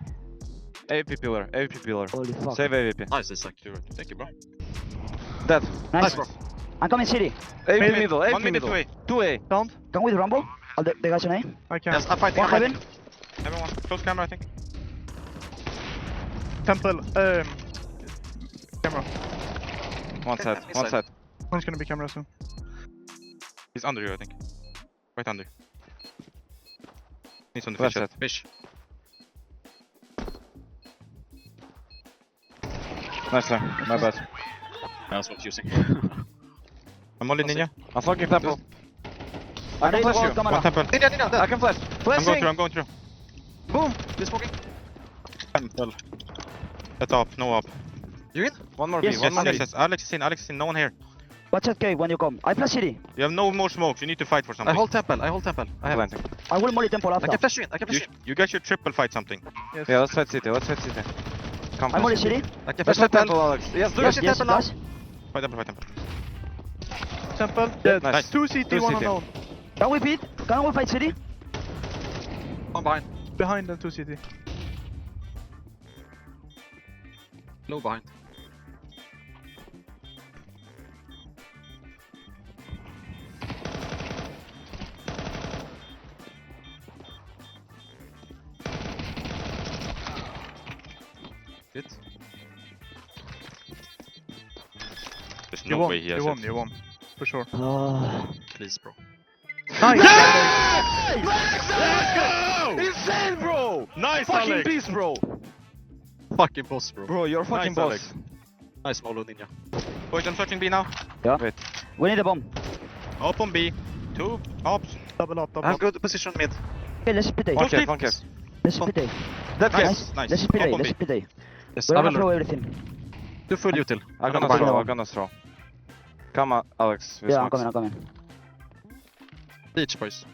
AVP pillar, AVP pillar. Holy fuck. Save AVP. Nice, it's like. Thank you, bro. Dead. Nice. bro. I'm coming city. AVP Maybe. middle, One AVP minute middle. away. 2A. Down. Come with Rumble. All the guys on A. I can. Yes, I'm fighting. One heaven. Everyone. Close camera, I think. Temple. Camera. One side, one Inside. side. One's gonna be camera soon. He's under you, I think. Right under. He's on the Left fish. side. Fish. Nice try. My bad. That's what using. I'm only ninja. I'm fucking temple. I can flash you. Camera. One temple. Ninja, dead. I can flash. I'm going Flashing. through. Boom. This smoking. Temple. That's up, no up. You in? One more Yes, B, one more Yes, B. yes. Alex is in, no one here. Watch that cave when you come. I flash city. You have no more smokes, you need to fight for I something. hold temple. I have Planting. I will molly temple I after. can flash you in. I can flash you in. You guys should triple fight something. Yes. Yeah, let's fight city, let's fight city. Come I molly flash. city. I can Let's flash fight temple, temple. Alex. Yes, do Yes, it. yes. temple now. guys. Fight temple. Temple. Dead. Nice. Nice. 2 CT, Two 1 CT. unknown. Can we beat? Can we fight city? One behind. Behind and 2 CT. Low behind. Good. There's You no won, way he has it. you won. For sure. Please, bro. Nice! Insane, bro! Nice, Fucking Alex! beast, bro! Fucking boss, bro. Bro, you're fucking Nice, boss. Alex. Nice Molo Ninja. Boys, I'm searching B now. Wait. We need a bomb. Up on B. 2 ops. Double up, I double have up. good position mid. Okay, let's split A. One Close cave, one cave. Let's split A. That cave. Nice, nice. Let's split Up A. on Let's B. split A. Yes, We're I gonna will throw everything. do full util. I'm gonna buy throw, now. I'm gonna throw. Come on, Alex. with Yeah, I'm smokes. coming. Beach, boys.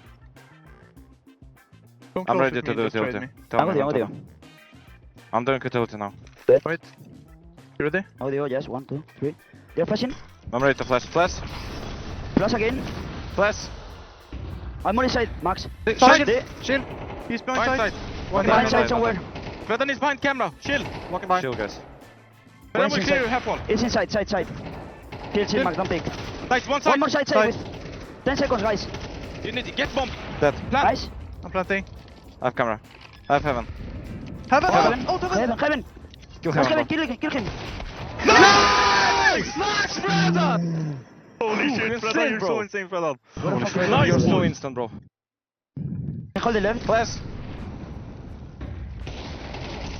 Come I'm close ready with to me, do just trade utility. me. Tell I'm me with you, when I'm with to you. do. I'm doing utility now. Wait. You ready? I'm with you, yes. 1, 2, 3. They're flashing. I'm ready to flash. Flash. Flash again. Flash. I'm on his side, Max. Side. They- Chill. He's behind Behind side. side. Behind side somewhere. Fredan is behind camera. Chill. Walking behind. Chill, guys. Fredan will inside. clear you half wall. It's inside, side. Chill, Max, don't pick. Nice, one side. One more side with 10 seconds, guys. You need to get bomb. Dead. Plant. Guys. I'm planting. I have camera. I have heaven. Heaven! Heaven. Oh, heaven! Heaven. Kill Let's heaven. kill him. Nice! Nice, Fredan! Holy shit, insane, Fredan, you're bro. so insane, Fredan. What the fuck? Nice, You're so boy. instant, bro. Hold the left. Flash.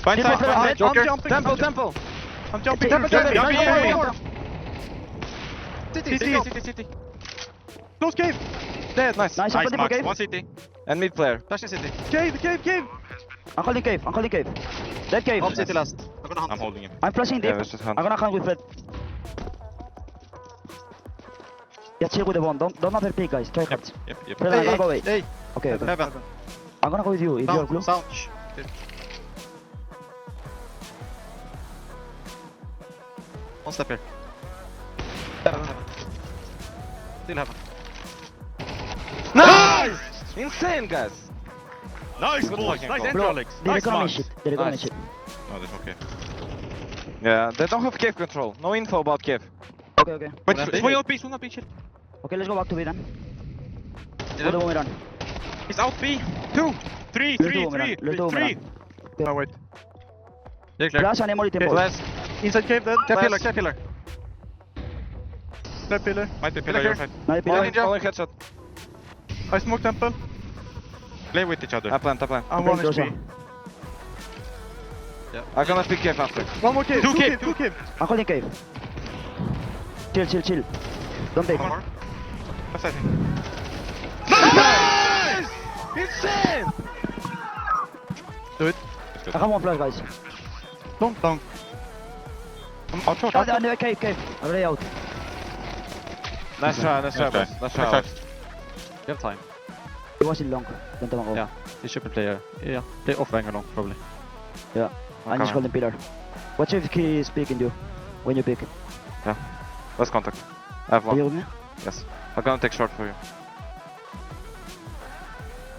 Behind Triple side. Fredan dead. I'm jumping. Temple. I'm jumping. Temple, Jumping. temple, Jumping. temple. City, CT. city. Close cave. Dead. Nice. Nice, I'm Nice, holding Max. cave. One CT. And mid player. Flashing city. Cave. I'm holding cave. Dead cave. Off city last. I'm gonna hunt. I'm holding him. I'm flashing deep. Yeah, let's just hunt. I'm gonna hunt with Fred. Yeah, chill with the bomb. Don't have peek, guys. Try hard. Yep. Fred, I'm gonna go away. Hey, Okay. heaven. I'm gonna go with you if you're blue. Sound. Shh. One step here. Heaven. Still heaven. Nice! Insane, guys. Nice, Good boys. fucking Nice call. entry, Bro, Alex. they're Nice, gonna Max. shit. They're gonna Nice. shit. No, that's okay. Yeah, they don't have cave control. No info about cave. Okay, okay. Wait, swing out B, chill. Okay, let's go back to B then. Go to Boomerang. He's out B. 2, 3, Let's do Boomerang. Let's do Boomerang. No, wait. Yeah, clear. Flash and emory tempo. Last. Inside cave dead. Last. Pillar. Trap pillar. Might be pillar, your side. Nice pillar. Only headshot. I smoke temple. Play with each other. I plant. I'm I'm 1 playing HP. I'm gonna pick cave after. One more cave. Two Two cave, cave. Two cave. I'm holding cave. Chill. Don't take. One more. Left side. Insane! Do it. I have one flash, guys. Long. Out short. No, cave. I'm ready out. Nice try, boys. Nice try. You have time. It was in long. Don't take my Yeah. You should play. Yeah. Play off angle long, probably. Yeah. I'm just holding pillar. Watch if he is peeking you. When you pick. Let's contact. I have Are you one. with me? Yes. I'm gonna take short for you.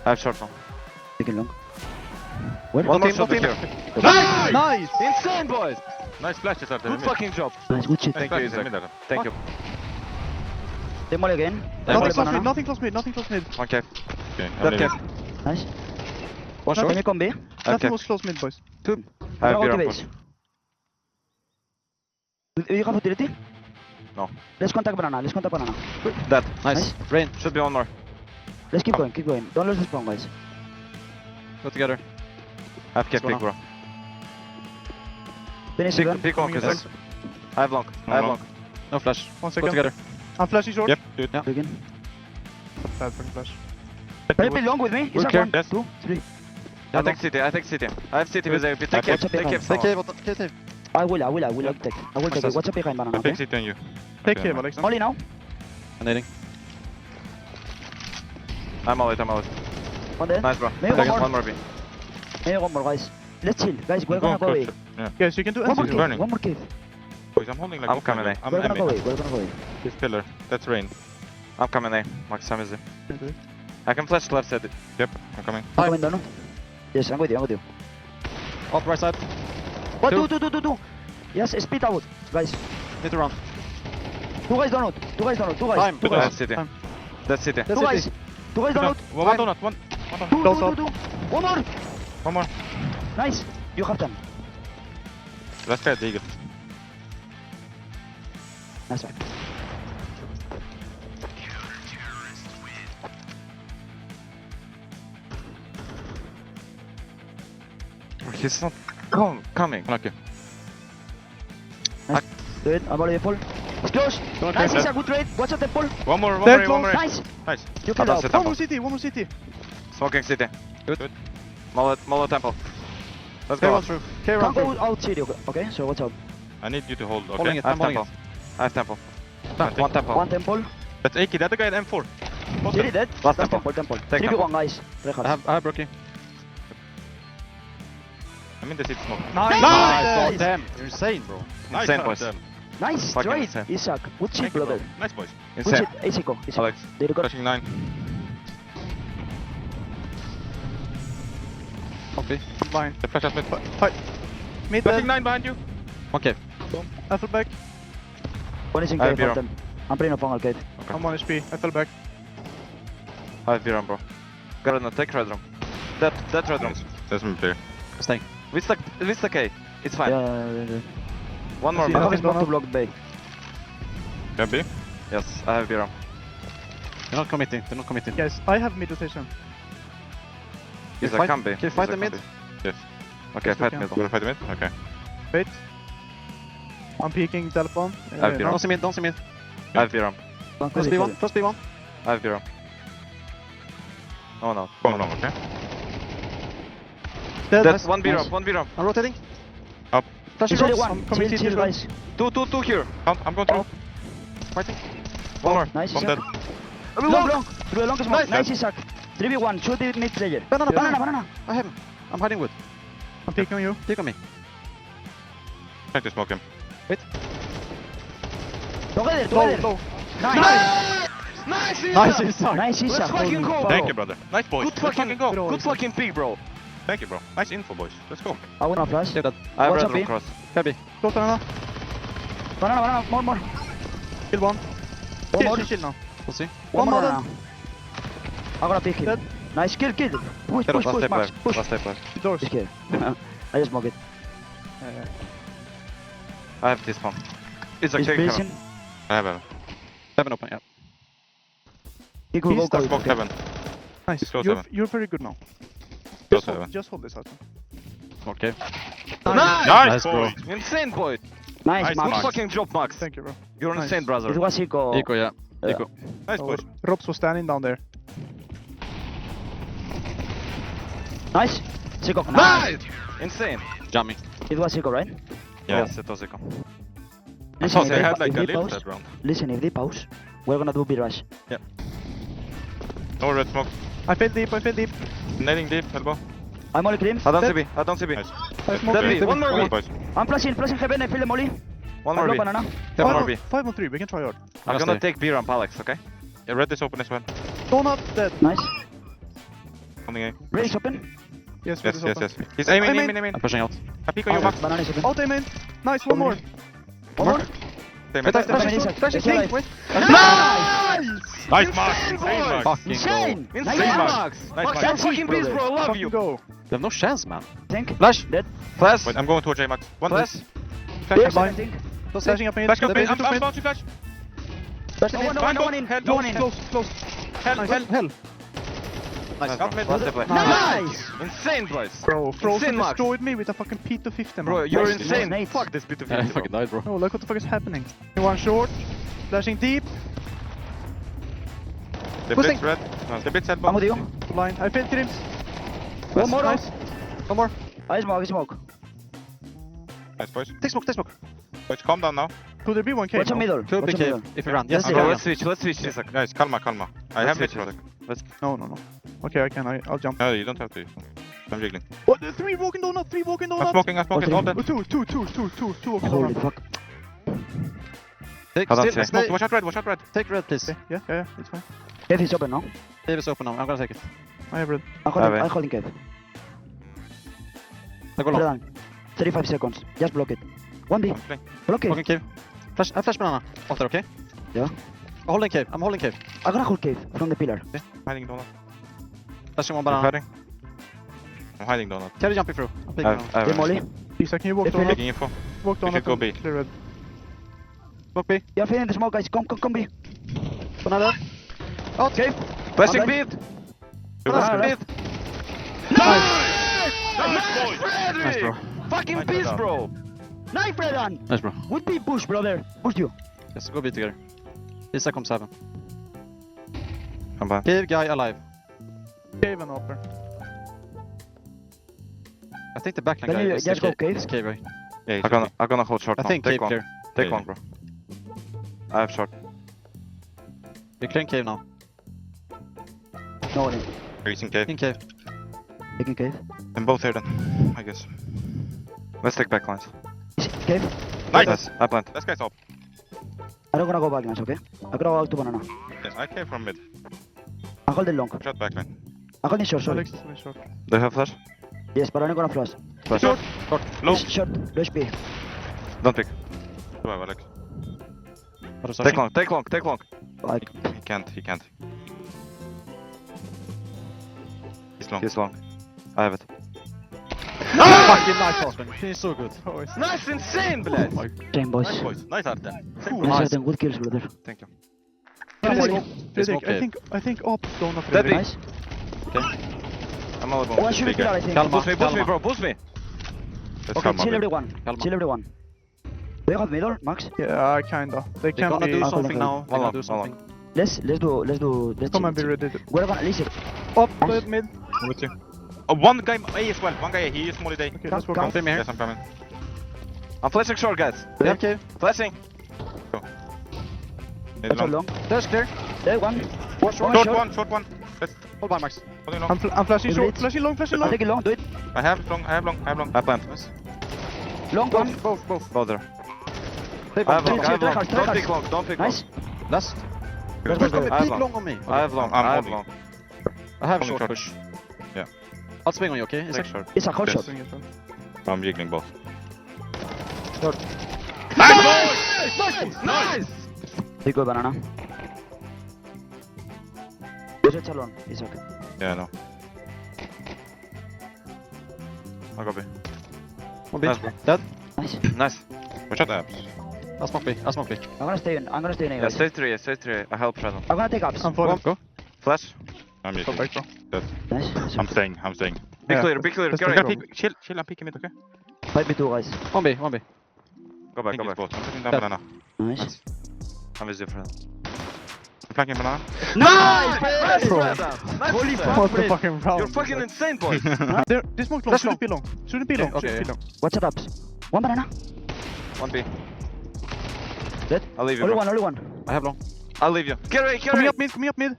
I have short now. Picking long. Where? One more team, shot one here. Nice! Insane, boys! Nice flashes out there. Good fucking job. Nice, good shit. Thank you, Isaac. Thank you. Demol again. Nothing close mid. Okay. Okay, That cave. Nice. One Can shot. you come B? Nothing Okay. was close mid, boys. I have Go to your base. You have utility? No. Let's contact banana. That. Nice. Rain. Should be one more. Let's keep going. Don't lose the spawn, guys. Go together. I have cave pick, bro. Finish again. Pick long, Coming Isaac. I have long. I have long. No flash. 1 Go second. together. I'm flashing short. Yep, do it. Begin. Bad fucking flash. Can you play long with me? Is that Okay. 1, Yes. 2, 3? I take city. I have city with AWP. Take cave. Watch Take out cave. behind. someone. I will take. I will take it. Watch out behind banana, I okay? fix it on you. Take Okay, cave, man. Alex. Molly now. Nading. I'm all it. One there. Nice, bro. Maybe Second, one one more B. Maybe one more, guys. Let's chill. Guys, we're Go gonna on, go away. close. Yeah. Guys, you can do One more anything. cave. burning. One more cave. Boys, I'm holding like I'm coming offline. in. I'm We're gonna go aiming. away. This pillar. That's rain. I'm coming A. Max, I'm easy. I can flash left side. Yep, I'm coming. I'm coming down, no? Yes, I'm with you. Off right side. What? Two. Two. Yes, split out, guys. Need to run. Two guys down. Time. Two That's guys. city. Time. That's city. Two guys. Two guys down. One donut. One donut. Two. One more. One more. Nice. You have them. Last guy, Deagle. Nice one. He's not coming. Okay. Good. I'm already full. It's close. Nice. It's a good trade. Watch out the pull. One more. Nice. Nice. You can That's out. it. One more city. Smoking city. Good. Molo temple. Let's Cave go. run through. Cave run Can't through. go out city. Okay. So watch out. I need you to hold. Holding Okay. it. I I'm have holding temple. it. I have temple. Temple. One temple. One temple. That's AK. The other guy at M4. City dead. Last That's temple. temple. Take 3v1, guys. I have Brookie. I'm in the city smoke. Nice. Damn. You're insane, bro. Insane, Nice, boys. damn. Nice Fucking trade, insane. Isaac. Good shit, Thank you, bro. brother. Nice, boys. Good Insane. shit. Isiko. Alex. They got Flashing 9. Copy. Mine. The flash has mid. Fight. Mid Flashing dead. 9 behind you. Okay. I fell back. one is in I have cave. Biro. Fountain. I'm playing a fungal cave. Okay. I'm 1 HP. I fell back. I have Viram, bro. Gotta take red room. That red room. That's my player. Staying. Vista K. It's fine. Yeah. One more. See, I man. have his block to block bay. Can be. Yes, I have Viram. They're not committing. Guys, I have mid rotation. He's a fight- can be. can you fight the mid? Yes. Okay, Yes, we fight can. middle. You wanna fight the mid? Okay. Wait. I'm peeking telephone. have Biro. Don't see mid. Don't see mid. I have Viram. First B1. First B1. I have Viram. Oh no. Come along, okay? Dead. That's one Nice. Viram. One Viram. I'm rotating. Up. Flashing It's only shots. one. I'm coming Chill, to you, guys. Two here. I'm going through. Fighting. One more. Nice, One Isaac. dead. Long. Do a long smoke. Nice. Nice, Isaac. 3v1. Shoot the mid player. Banana. I have him. I'm hiding wood. I'm peeking on you. Take on me. Trying to smoke him. Together. Low. Nice. Nice, Isaac. Nice, Isaac. Let's fucking go, Thank you, brother. Nice, boys. Good Let's fucking go. go. Good fucking pick, bro. Thank you, bro. Nice info, boys. Let's go. I wanna flash. Take that. I have Watch red out, room B. cross. Cabby. Go banana. Banana, more. Kill one. One more. Chill now. We'll see. One more more banana. I'm gonna pick him. Dead. Nice, kill. Push, Last Max. step left. Push. Last step left. The doors. Just kill. I just smoke it. I have this one. It's He's okay. breaching. I have a. Heaven open, yeah. He could He's go stuck. cold. Smoke heaven. Nice. Close You're, heaven. you're very good now. Close heaven. Just hold this out. Smoke cave. Nice, bro. boy. Insane, boy. Nice, Nice, Max. Max. Fucking job, Max. Thank you, bro. You're Nice. insane, brother. It was Eco. Eco, yeah. Yeah. Eco. Nice, boys. Robs was standing down there. Nice. Eco. Nice! Insane. Jamming. It was Eco, right? Yes, it was Eco. I Listen, thought they had if like a they lift pause, that round. listen, if they pause, we're gonna do B-rush. No red smoke. I fell deep. Nailing deep, elbow. I'm only cream. I don't see B. I don't see B. Nice. I smoke Dead deep. B. One more Come on, B. boys. I'm flashing heaven, I feel the molly. One I more blow B. banana. One more B. 5 on 3. We can try hard. I'm Last gonna day. take B ramp, Alex, okay? Yeah, red is open as well. Donut dead. Nice. Coming A. Raise open. Yes, Yes, is yes, open. yes. He's aiming, Aiming. aiming. I'm pushing out. I peek on you, Max. Banana is open. Out, amen. Nice, one more. One more. Same Nice, as- nice, nice. Flashing It's alright. pink. Wait. Nice! Nice, Max. Insane, Max. Fucking go. Insane! Insane, Nice, Max. Nice, Max, Max. you're fucking beast, bro. I love Fucking you. go. They have no chance, man. Think. Flash. Dead. Flash. Wait, I'm going towards J, Max. One Flash. Flashing Yes, blind. think. Flashing up mid. Flash, go Dead mid. mid, I'm mid. about to flash. Flash, no one in. Head, No one in. Close. Hell, Nice. hell. Hell. Nice, Up bro. mid. Last step left. Nice! Insane, boys. Bro, Frozen Insane, Max. destroyed me with a fucking P250, Bro, man. you're Nice, insane. nice. Fuck this bit of I bro. fucking died, bro. Oh, look what the fuck is happening. One short. Flashing deep. The Pushing. bit's red. No, the bit's elbow. I'm with you. Blind. I failed Grims. One more. Nice. One more. I smoke. Nice, boys. Take smoke. Boys, calm down now. Could there be one cave? Watch a middle. Could be Watch a cave. middle. If you run. Yes, Yes, yeah. Let's switch this second. Guys, calma. I have switch mid this cross. second. No. Okay, I can. I'll jump. No, you don't have to. I'm jiggling. What? 3 walking donut. 3 walking donut. I'm smoking, all dead. Oh, two walking Holy donut. fuck. Take, I don't still, see. stay. Watch out red. Take red, please. Okay, yeah, it's fine. Cave is open now. Cave is open now. I'm gonna take it. I have red. I'm holding cave. I go Put it long. down. 35 seconds. Just block it. 1B. Flank. Block it. Walking cave. Flash, I flash banana. After, okay? Yeah. I'm holding cave. I'm gonna hold cave from the pillar. Hiding donut. Flashing one I'm banana. hiding. I'm hiding donut. Carry jumping through. I'm picking now. Hey, Molly. Lisa, can you walk If you donut? Taking info. Walk we donut. could go and B. clear red. Smoke B. You're feeling the smoke, guys. Come, B. Banana. Out, cave. Flashing Okay. beat. Banana Flashing left. beat. Nice, bro. Fucking Nice beast, job. bro. Nice, Fredan. Nice, bro. Would be push, brother. Push you. Yes, go B together. Lisa comes 7. Come back. Cave guy alive. Cave and upper. I think the backline Can guy you is just the go cave? Is cave, right? Yeah, he's I'm gonna hold short I now. think Take cave long. clear. Take Yeah, long, bro. I have short. You're clearing cave now. No one in. Freezing cave. In cave. Taking cave. And both here then, I guess. Let's take backlines. Cave. Nice! I plant. This guy's up. I'm not gonna go back, guys, okay? I'm gonna go out to banana. Yes, I came from mid. I'm holding long. Shot backline. I'm holding short, sorry. Alex is in short. Do you have flash? Yes, but I'm not gonna flash. Flash. Short. Low. Short. Rush B. Don't pick. Go ahead, Alex. What is Take long. Take long. Take long. Like, He can't. He's long. He's long. I have it. Fucking nice, Osman. He's so good. Oh, it's Nice, insane, blast. same boys. Nice boys. Nice Artem. Nice, good kills, brother. Thank you. Fredrik, cave. I think up donut. Dead Fredrik. B. Nice. I'm all One about should this be big pillar, I guy. think. Calma. Boost me, bro. Boost me. Let's Okay, calm chill up. everyone. Calma. Chill everyone. Do you have middle, Max? Yeah, kinda. They They're can gonna be. do I'll something call now. They're One gonna do long, one something. Let's Come and be chill. ready. We're gonna listen. Up, dead mid. I'm with you. Oh, one guy A as well. One guy A. He is small day. Okay, let's work Come. on. Frame here. Yes, I'm coming. I'm flashing short, guys. Yeah, cave. Flashing. Need That's all long. long. There's clear. There, one. One Short one. Let's Hold by, Max. holding long. I'm flashing Is short. it? Flashing long. I'll take it long, do it. I have long. I plant. Long one. Both. Go there. Play I have bomb. long. I have long. try Don't hard. pick long. Don't pick long. Nice. Last. Let's go. I have Peek long. long on me. I have long. I'm I have holding. long. I have Holding short short. push. Yeah. I'll swing on you, okay? It's Take like short. It's a hot Yes. shot. Swing it, man. I'm jiggling both. Big go banana. There's a chalon. It's okay. Yeah, no. I'll go B. One B. Nice, bro. Dead. Nice. Nice. Watch out apps. I'll smoke B. I'll smoke B. I'm gonna stay in. I'm gonna stay in. Yeah, Anyways. stay 3. I help Shadow. I'm gonna take ups. I'm falling. Go. Flash. I'm Go muted. back, bro. Nice. I'm staying. Be Yeah. clear. Let's Get go. ready. Chill. I'm peeking mid, okay? Fight me two guys. One B. One B. Go back, go back. I'm sitting down Yeah. banana. Nice. I'm with you, friend. I'm flanking banana. Nice! Holy fuck, what the fucking round? You're fucking insane, boys! There, this smoke long. Shouldn't be long. Shouldn't be long. Okay, Shouldn't be yeah. long. Watch it ups. One banana. 1B. Dead. I'll leave you, Only bro. one. Only one. I have long. I'll leave you. Carry! Coming up mid. Coming up mid.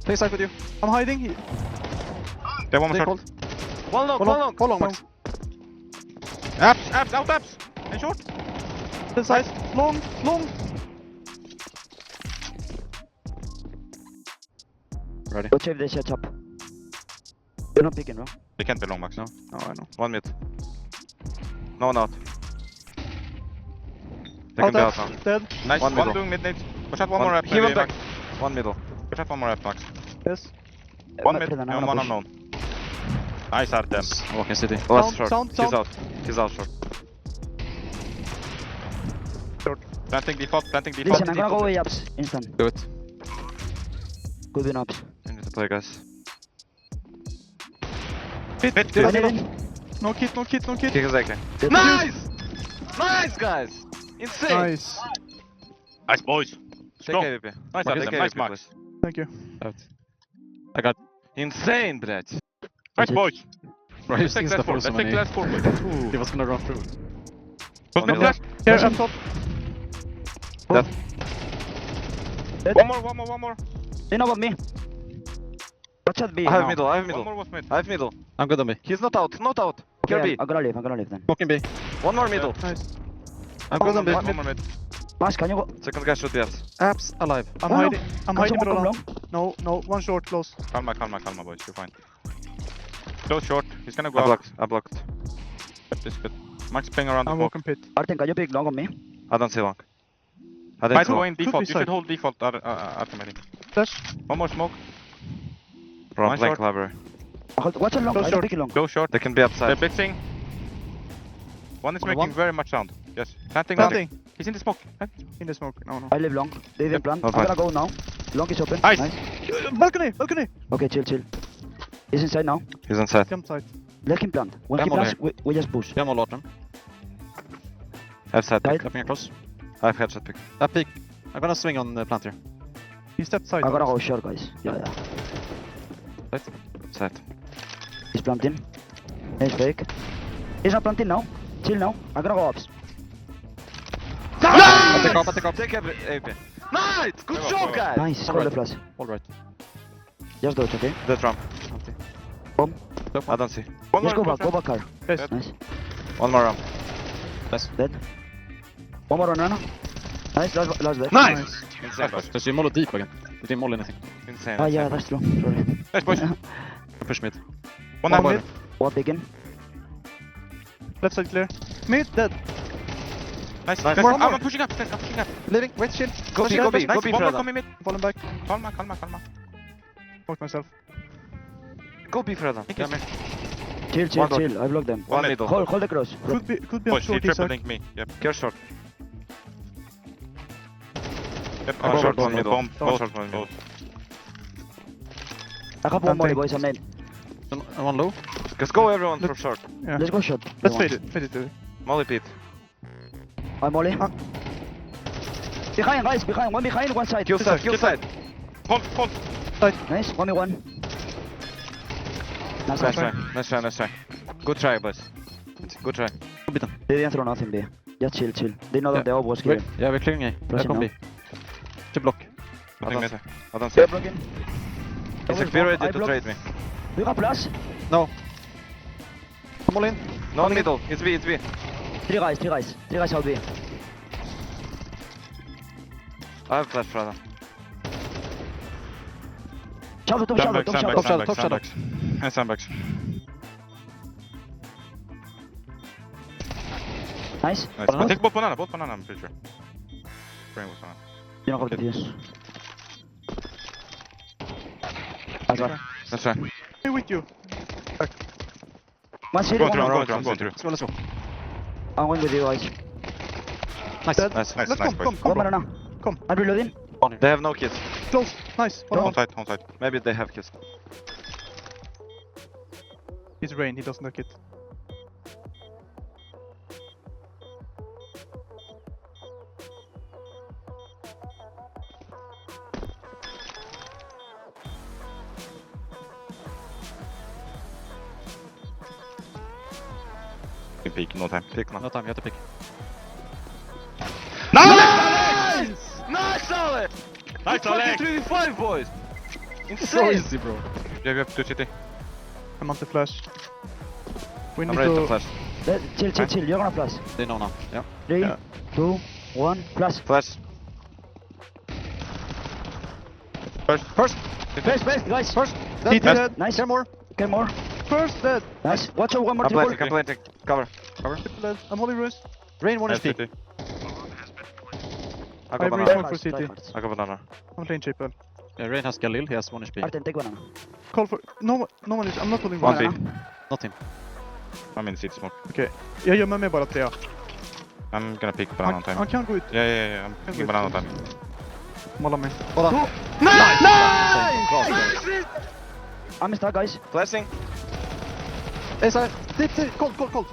Play side with you. I'm hiding. They one more Stay short. cold. One long, Hold one on. long! Hold on, Max. Apps, out apps. And short. The side. Long. Ready. Watch if they set up. You're not picking, bro. They can't be long, Max. No. No, I know. 1 mid. No one out. They Out can be out there. now. Dead. Nice. One One middle. doing mid nades. Watch out, one more app. He went maybe, back. Max. 1 middle. Watch out, one more app, Max. Yes. One mid I'm and gonna one push. unknown. Nice, Artem. I'm walking city. Last short. Sound. He's out. He's out short. Planting default. Listen, I'm gonna go away ups. Instant. Do it. Good win ups. We need to play, guys. Hit. Mid, Dead. mid. No kit. Kick his AK. Dead. Nice! Nice, guys! Insane! Nice. Nice, boys. Take Go. AWP. Nice, Take Artem. Nice, AWP, Max. please. Thank you. I got. Insane, блядь! Nice, boys. Bro, Let's he's take last four. for so Let's take many. last 4, boys. He was gonna run through. Close mid flash. Here, up top. One more. They know about me. Watch out B. I have now. middle, I have One middle. more was mid. I have middle. I'm good on B. He's not out, not out. Kill Okay, B. I'm gonna leave then. Smoking B. One more middle. Nice. I'm good on B. One more mid. Max, can you go? Second guy should be apps. Apps alive. I'm Oh, no. hiding. I'm Can hiding someone middle come long. long? No. One short close. Calma, boys. You're fine. Close short. He's gonna go I out. blocked, I blocked. This good. Max ping around the I'm smoke. walking pit. Artem, can you pick long on me? I don't see long. I Might didn't see go long. in default. be You should side. hold default, Artem, I think. Flash. One more smoke. Bro, I'm One playing short. library. Watch out long. Go I don't short. pick it long. Go short. They can be They're upside. blitzing. One is Only making one? very much sound. Yes. Planting. Planting. He's in the smoke. In the smoke. No. I live long. They even plan. Oh, I'm gonna go now. Long is open. Nice. Balcony. Okay, chill. He's inside now. He's inside. Jump side. Let him plant. When I'm he on plants, we just push. Yeah, I'm all Lorton. I have side pick. Stepping across. I have headshot pick. That peak. I'm gonna swing on the plant here. He stepped side. I'm gonna go short, guys. Yeah. Side. He's planting. He's fake. He's not planting now. Chill now. I'm gonna go ups. I take off. Take AP. Nice! Good job, guys! Nice. Call the Alright. flash. Alright. Just dodge, okay? Dead ramp. Boom. I don't see. One Just go more. back car. Yes. Nice. One more ramp. Dead. One more on Rana. Nice, last dead. Nice. Insane, boys. Does you molly deep again? You didn't molly anything. Insane. Ah, yeah, insane. that's true. Sorry. Nice, boys. Push mid. One One more mid. mid. What picking? Left side clear. Mid. Dead. Nice. Nice. Guys, One more. I'm pushing up. Living. Wait. Shield. Go B, Flash, go B, flash, go Nice. B, One more Freda. coming mid. Falling back. Calma. Fuck myself. Go B, Freda. Yeah, man. Chill. One dot. I block them. One mid. middle. Hold the cross. Could be on Boys, he short. triple Isaac. linked me. Yep. Care short. Yep. One short, one middle. Bomb. One Both. short, one middle. Both. I have one more, boys. I'm in. One low. Just go everyone for short. Yeah. Let's go shot. Let's Come on. fade it. Molly Pete. I'm Molly. Behind, guys. Behind. One behind, one side. Kill side, kill side. Hold. Nice. 1v1. Nice. Nice try. Good try, boys. Good try. They didn't throw nothing, B. Just chill. They know that the op was Wait. clear. Yeah, we're clearing A. Pressing Back on now. B. To block. I don't see. I don't see. They're blocking. Isaac, be ready to trade me. You got plus? No. Come all in. No middle. It's B, it's B. Three guys out B. I have flash, Freda. Top shadow. Top shadow. And sandbags. Nice. Nice. But take both banana, I'm pretty sure. Brain was banana. You don't have the fuse. Nice one. That's right. Me with you. One city, Going one through, more. I'm going through. Let's go, let's go. I'm going with you guys. Nice. Dead. Nice. Nice, Let's nice, come, boys. come, One bro. banana. Come. I'm reloading. They have no kills. Close. Nice. On side, on side. Maybe they have kills. He's Rain, he doesn't like it. You can peek, no time. Pick now. No time, you have to pick. Nice! Nice, Ale! Nice, Alex! 3v5, boys! So easy, bro. Yeah, we have 2 city. I'm on the flash. We I'm need ready to to... flash. Chill. You're gonna flash. They know now. Yeah. 3, Yeah. 2, 1, flash. Flash. First. First, guys. First. Dead, dead. Nice. Care more. Get more. First dead. Nice. Watch out, one more I'm triple. planting, I'm planting. Cover. Triple dead. I'm holding ruins. Rain 1 Nice HP. city. I I got bring banana. smoke for city. I got banana. I'm playing triple. Yeah, Rain has Galil, he has 1 HP. Arten, take banana. Call for... No one is... I'm not holding One ruins. B. Not him. I'm in city smoke. Jag gömmer mig bara 3. I'm gonna pick banana on time. Han kan gå ut. Yeah. I'm picking banana on time. Måla mig. I'm stuck, guys. Flashing. Hey, sir. Dip. Cold. Cold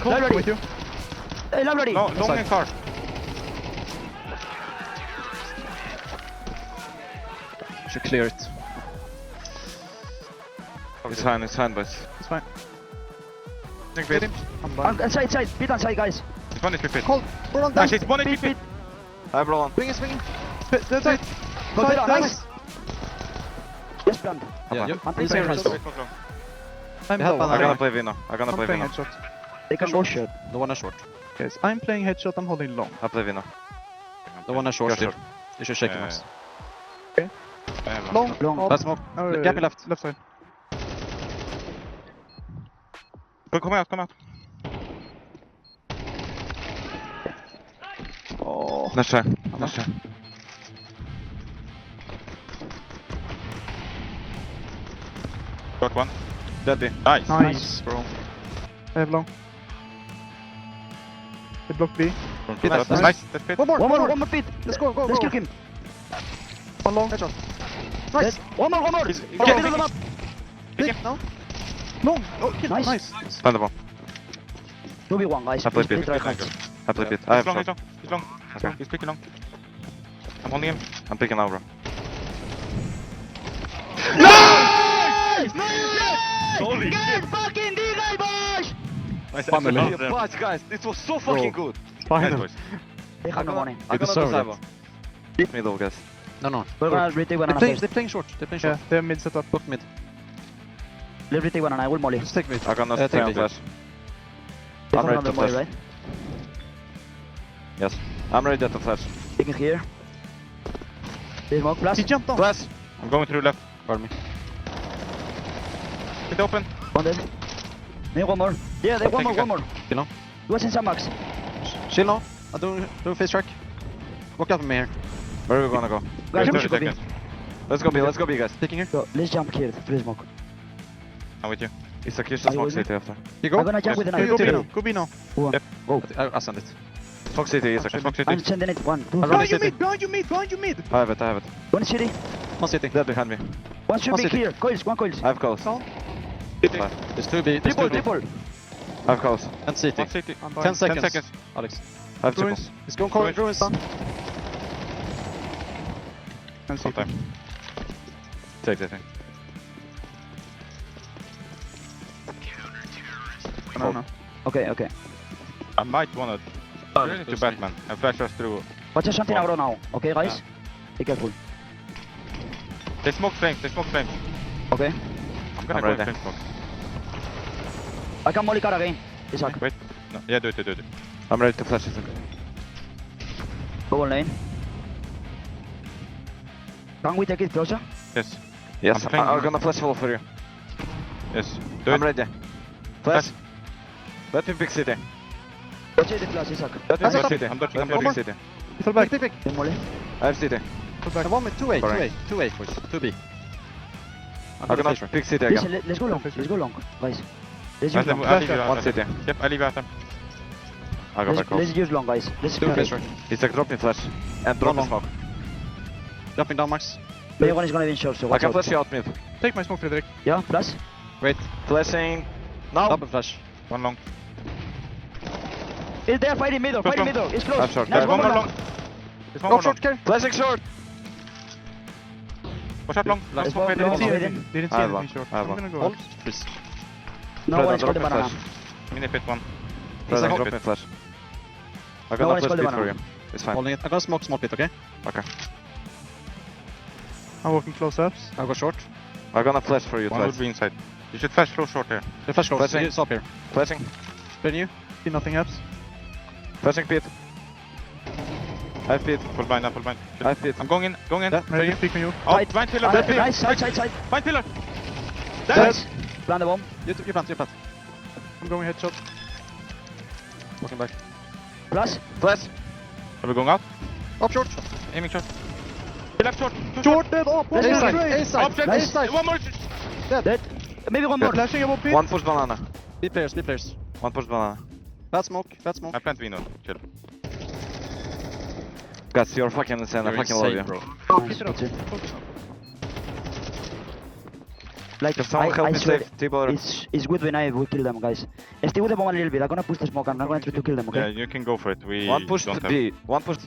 Ready. with you. Hey, love ready. No, long and car. Should clear it. It's fine, boys. It's fine. Get him. I'm blind. Side. Beat on side, guys. This one is fit. Cold. We're on Nice, down. it's 1 HP fit. I have one. Swing it. Dead side. Go Side, beat on, dead. nice. Yes, planned. Yeah, you. I'm Please playing air headshot. us. Wait, what's wrong? I'm Yeah, low. banana. I'm gonna play Vino. I'm gonna I'm play playing Vino. headshot. They can go short. The one is short. Guys, I'm playing headshot, I'm holding long. I play Vino. The one is short Go still. short. You should shake him, Yeah. Max. I have Long. Long. Oh, Let's smoke. Gap me left. Left side. Come out. Oh. Nice try. Nice try. Got one. Dead B. Nice. Nice, bro. I have long. They block B. That's Nice. nice. That's fit. One more. One more beat. Let's go. Let's kill him. One long. Headshot. Nice. One more. He's- Get he's- them up. Big. No. Long. Oh, kill. Nice. Nice. Find the bomb. 2v1, guys. I play Please B. try hard. I play pit. I have He's long. shot. He's long. Okay. He's picking long. I'm holding him. I'm picking now, bro. Holy Get fucking D guy, boys! Nice. Finally. But guys, this was so fucking good. Nice, Finally. boys. They have no money. I'm gonna deserve do Cyber. Middle, guys. No. We're gonna retake one They're and playing, first. they're playing short. Yeah, they have mid setup. Both mid. Let's retake one and I will molly. Just take mid. I'm gonna take stay on mid. flash. They I'm have ready another to molly, flash. right? Yes. I'm ready to flash. Taking here. They smoke plus. He jumped down. Flash! I'm going through left. Guard me. It's open. One dead. Need one more. Yeah, they one Take more. it. Kill now. What's in some max? Chill now. I'm doing face track. Walk up with me here. Where are we gonna go? Guys, Wait, we 30 should go B. seconds. Let's go B, guys. Taking here. So, let's jump here through the smoke. I'm with you. It's a kiss Are you smoke with me? city after. You go. I'm gonna jump with an Okay, go B eye. now. Go B now. I'll send it. Smoke city, it's a Smoke city. I'm sending it. 1, 2, I'm 3. running. Behind you mid. I have it. One city. One city. Dead behind me. One should One be city. clear. Coils, one coils. I have calls. Sound. There's 2B. There's Triple, 2B. triple. I have calls. And city. One city. I'm 10 blind. seconds. 10 seconds. Alex. I have triple. Ruins. He's going corner. Ruins down. And Sometime. city. Take that thing. Banana. Okay. I might wanna turn into Batman and flash us through. Watch out something aggro now. Okay, guys? Be careful. They smoke flames. Okay. I'm gonna I'm go in ready. flame smoke. I can molly car again. Isaac. Wait. No. Yeah, do it. I'm ready to flash it. Go on lane. Can we take it closer? Yes. Yes, I'm playing- I'm gonna flash wall for you. Yes. Do I'm it. ready. Flash. Let me pick city. Watch it, flash, Isaac. I'm Isaac, dodging city. I'm dodging One more. city. He fell back. Pick. One molly. I have city. Fell back. One with 2A, Correct. 2A, boys. 2B. I'm gonna pick city Listen, again. let's go long. Let's go long, guys. Let's I'll use long. leave you One out. City. Yep, I leave you out them. I'll go back Let's off. use long, guys. Let's Two fish right. He's like dropping flash. And dropping Long. smoke. Jumping down, Max. Maybe one is gonna be in short, so I watch can out. flash you out mid. Take my smoke, Frederick. Yeah, flash. Wait. Flashing. Now. Double flash. One long. It's there, fight in middle, fight in long. middle. It's I'm close. short. Nice, Guys, one more long. long. There's one Oh, more long. short, carry. Flashing short. Watch out long. Let's Last one. go long. Didn't see Long, anything. Didn't I see have anything one. short. I have I'm one. gonna go Hold. out. Please. No Fred, one I'm is called the dropping banana. flash. Mini pit one. He's Fred, I'm like- dropping flash. I'm No gonna one is flash called the pit for you. banana. It's fine. Holding it. I'm gonna smoke small pit, okay? Okay. I'm walking close ups. I'll go short. I'm gonna flash for you One would twice. be inside. You should flash close short here. The flash close. Flashing. It's up here. Flashing. Spin you. See nothing else. Flashing pit. I have pit. Full blind, full blind. I have pit. I'm going in, going in. Yeah, ready. Pick me you. Oh, Side. blind pillar, Nice, blind pillar. side, side, side. Blind pillar. Nice. Plant the bomb. You plant, you plant. I'm going headshot. Walking back. Flash. Flash. Are we going out? Up short. Aiming short. He left short. Two Short dead up. Let's A go. side. A Up, side. left. Nice. side. One more. Dead. Maybe one more. Flashing above pit. One push banana. B players, B players. One push banana. Bad smoke, bad smoke. I plant Vino. Chill. Guys, you're fucking insane. I You're fucking love insane, you. bro. Nice, that's it. Like, Can someone help I me swear, save T-Bar? it's good when we kill them, guys. Stay with the bomb a little bit. I'm gonna push the smoke. I'm not gonna try to kill them, Yeah, okay? you can go for it. We One push don't to have... B. One push.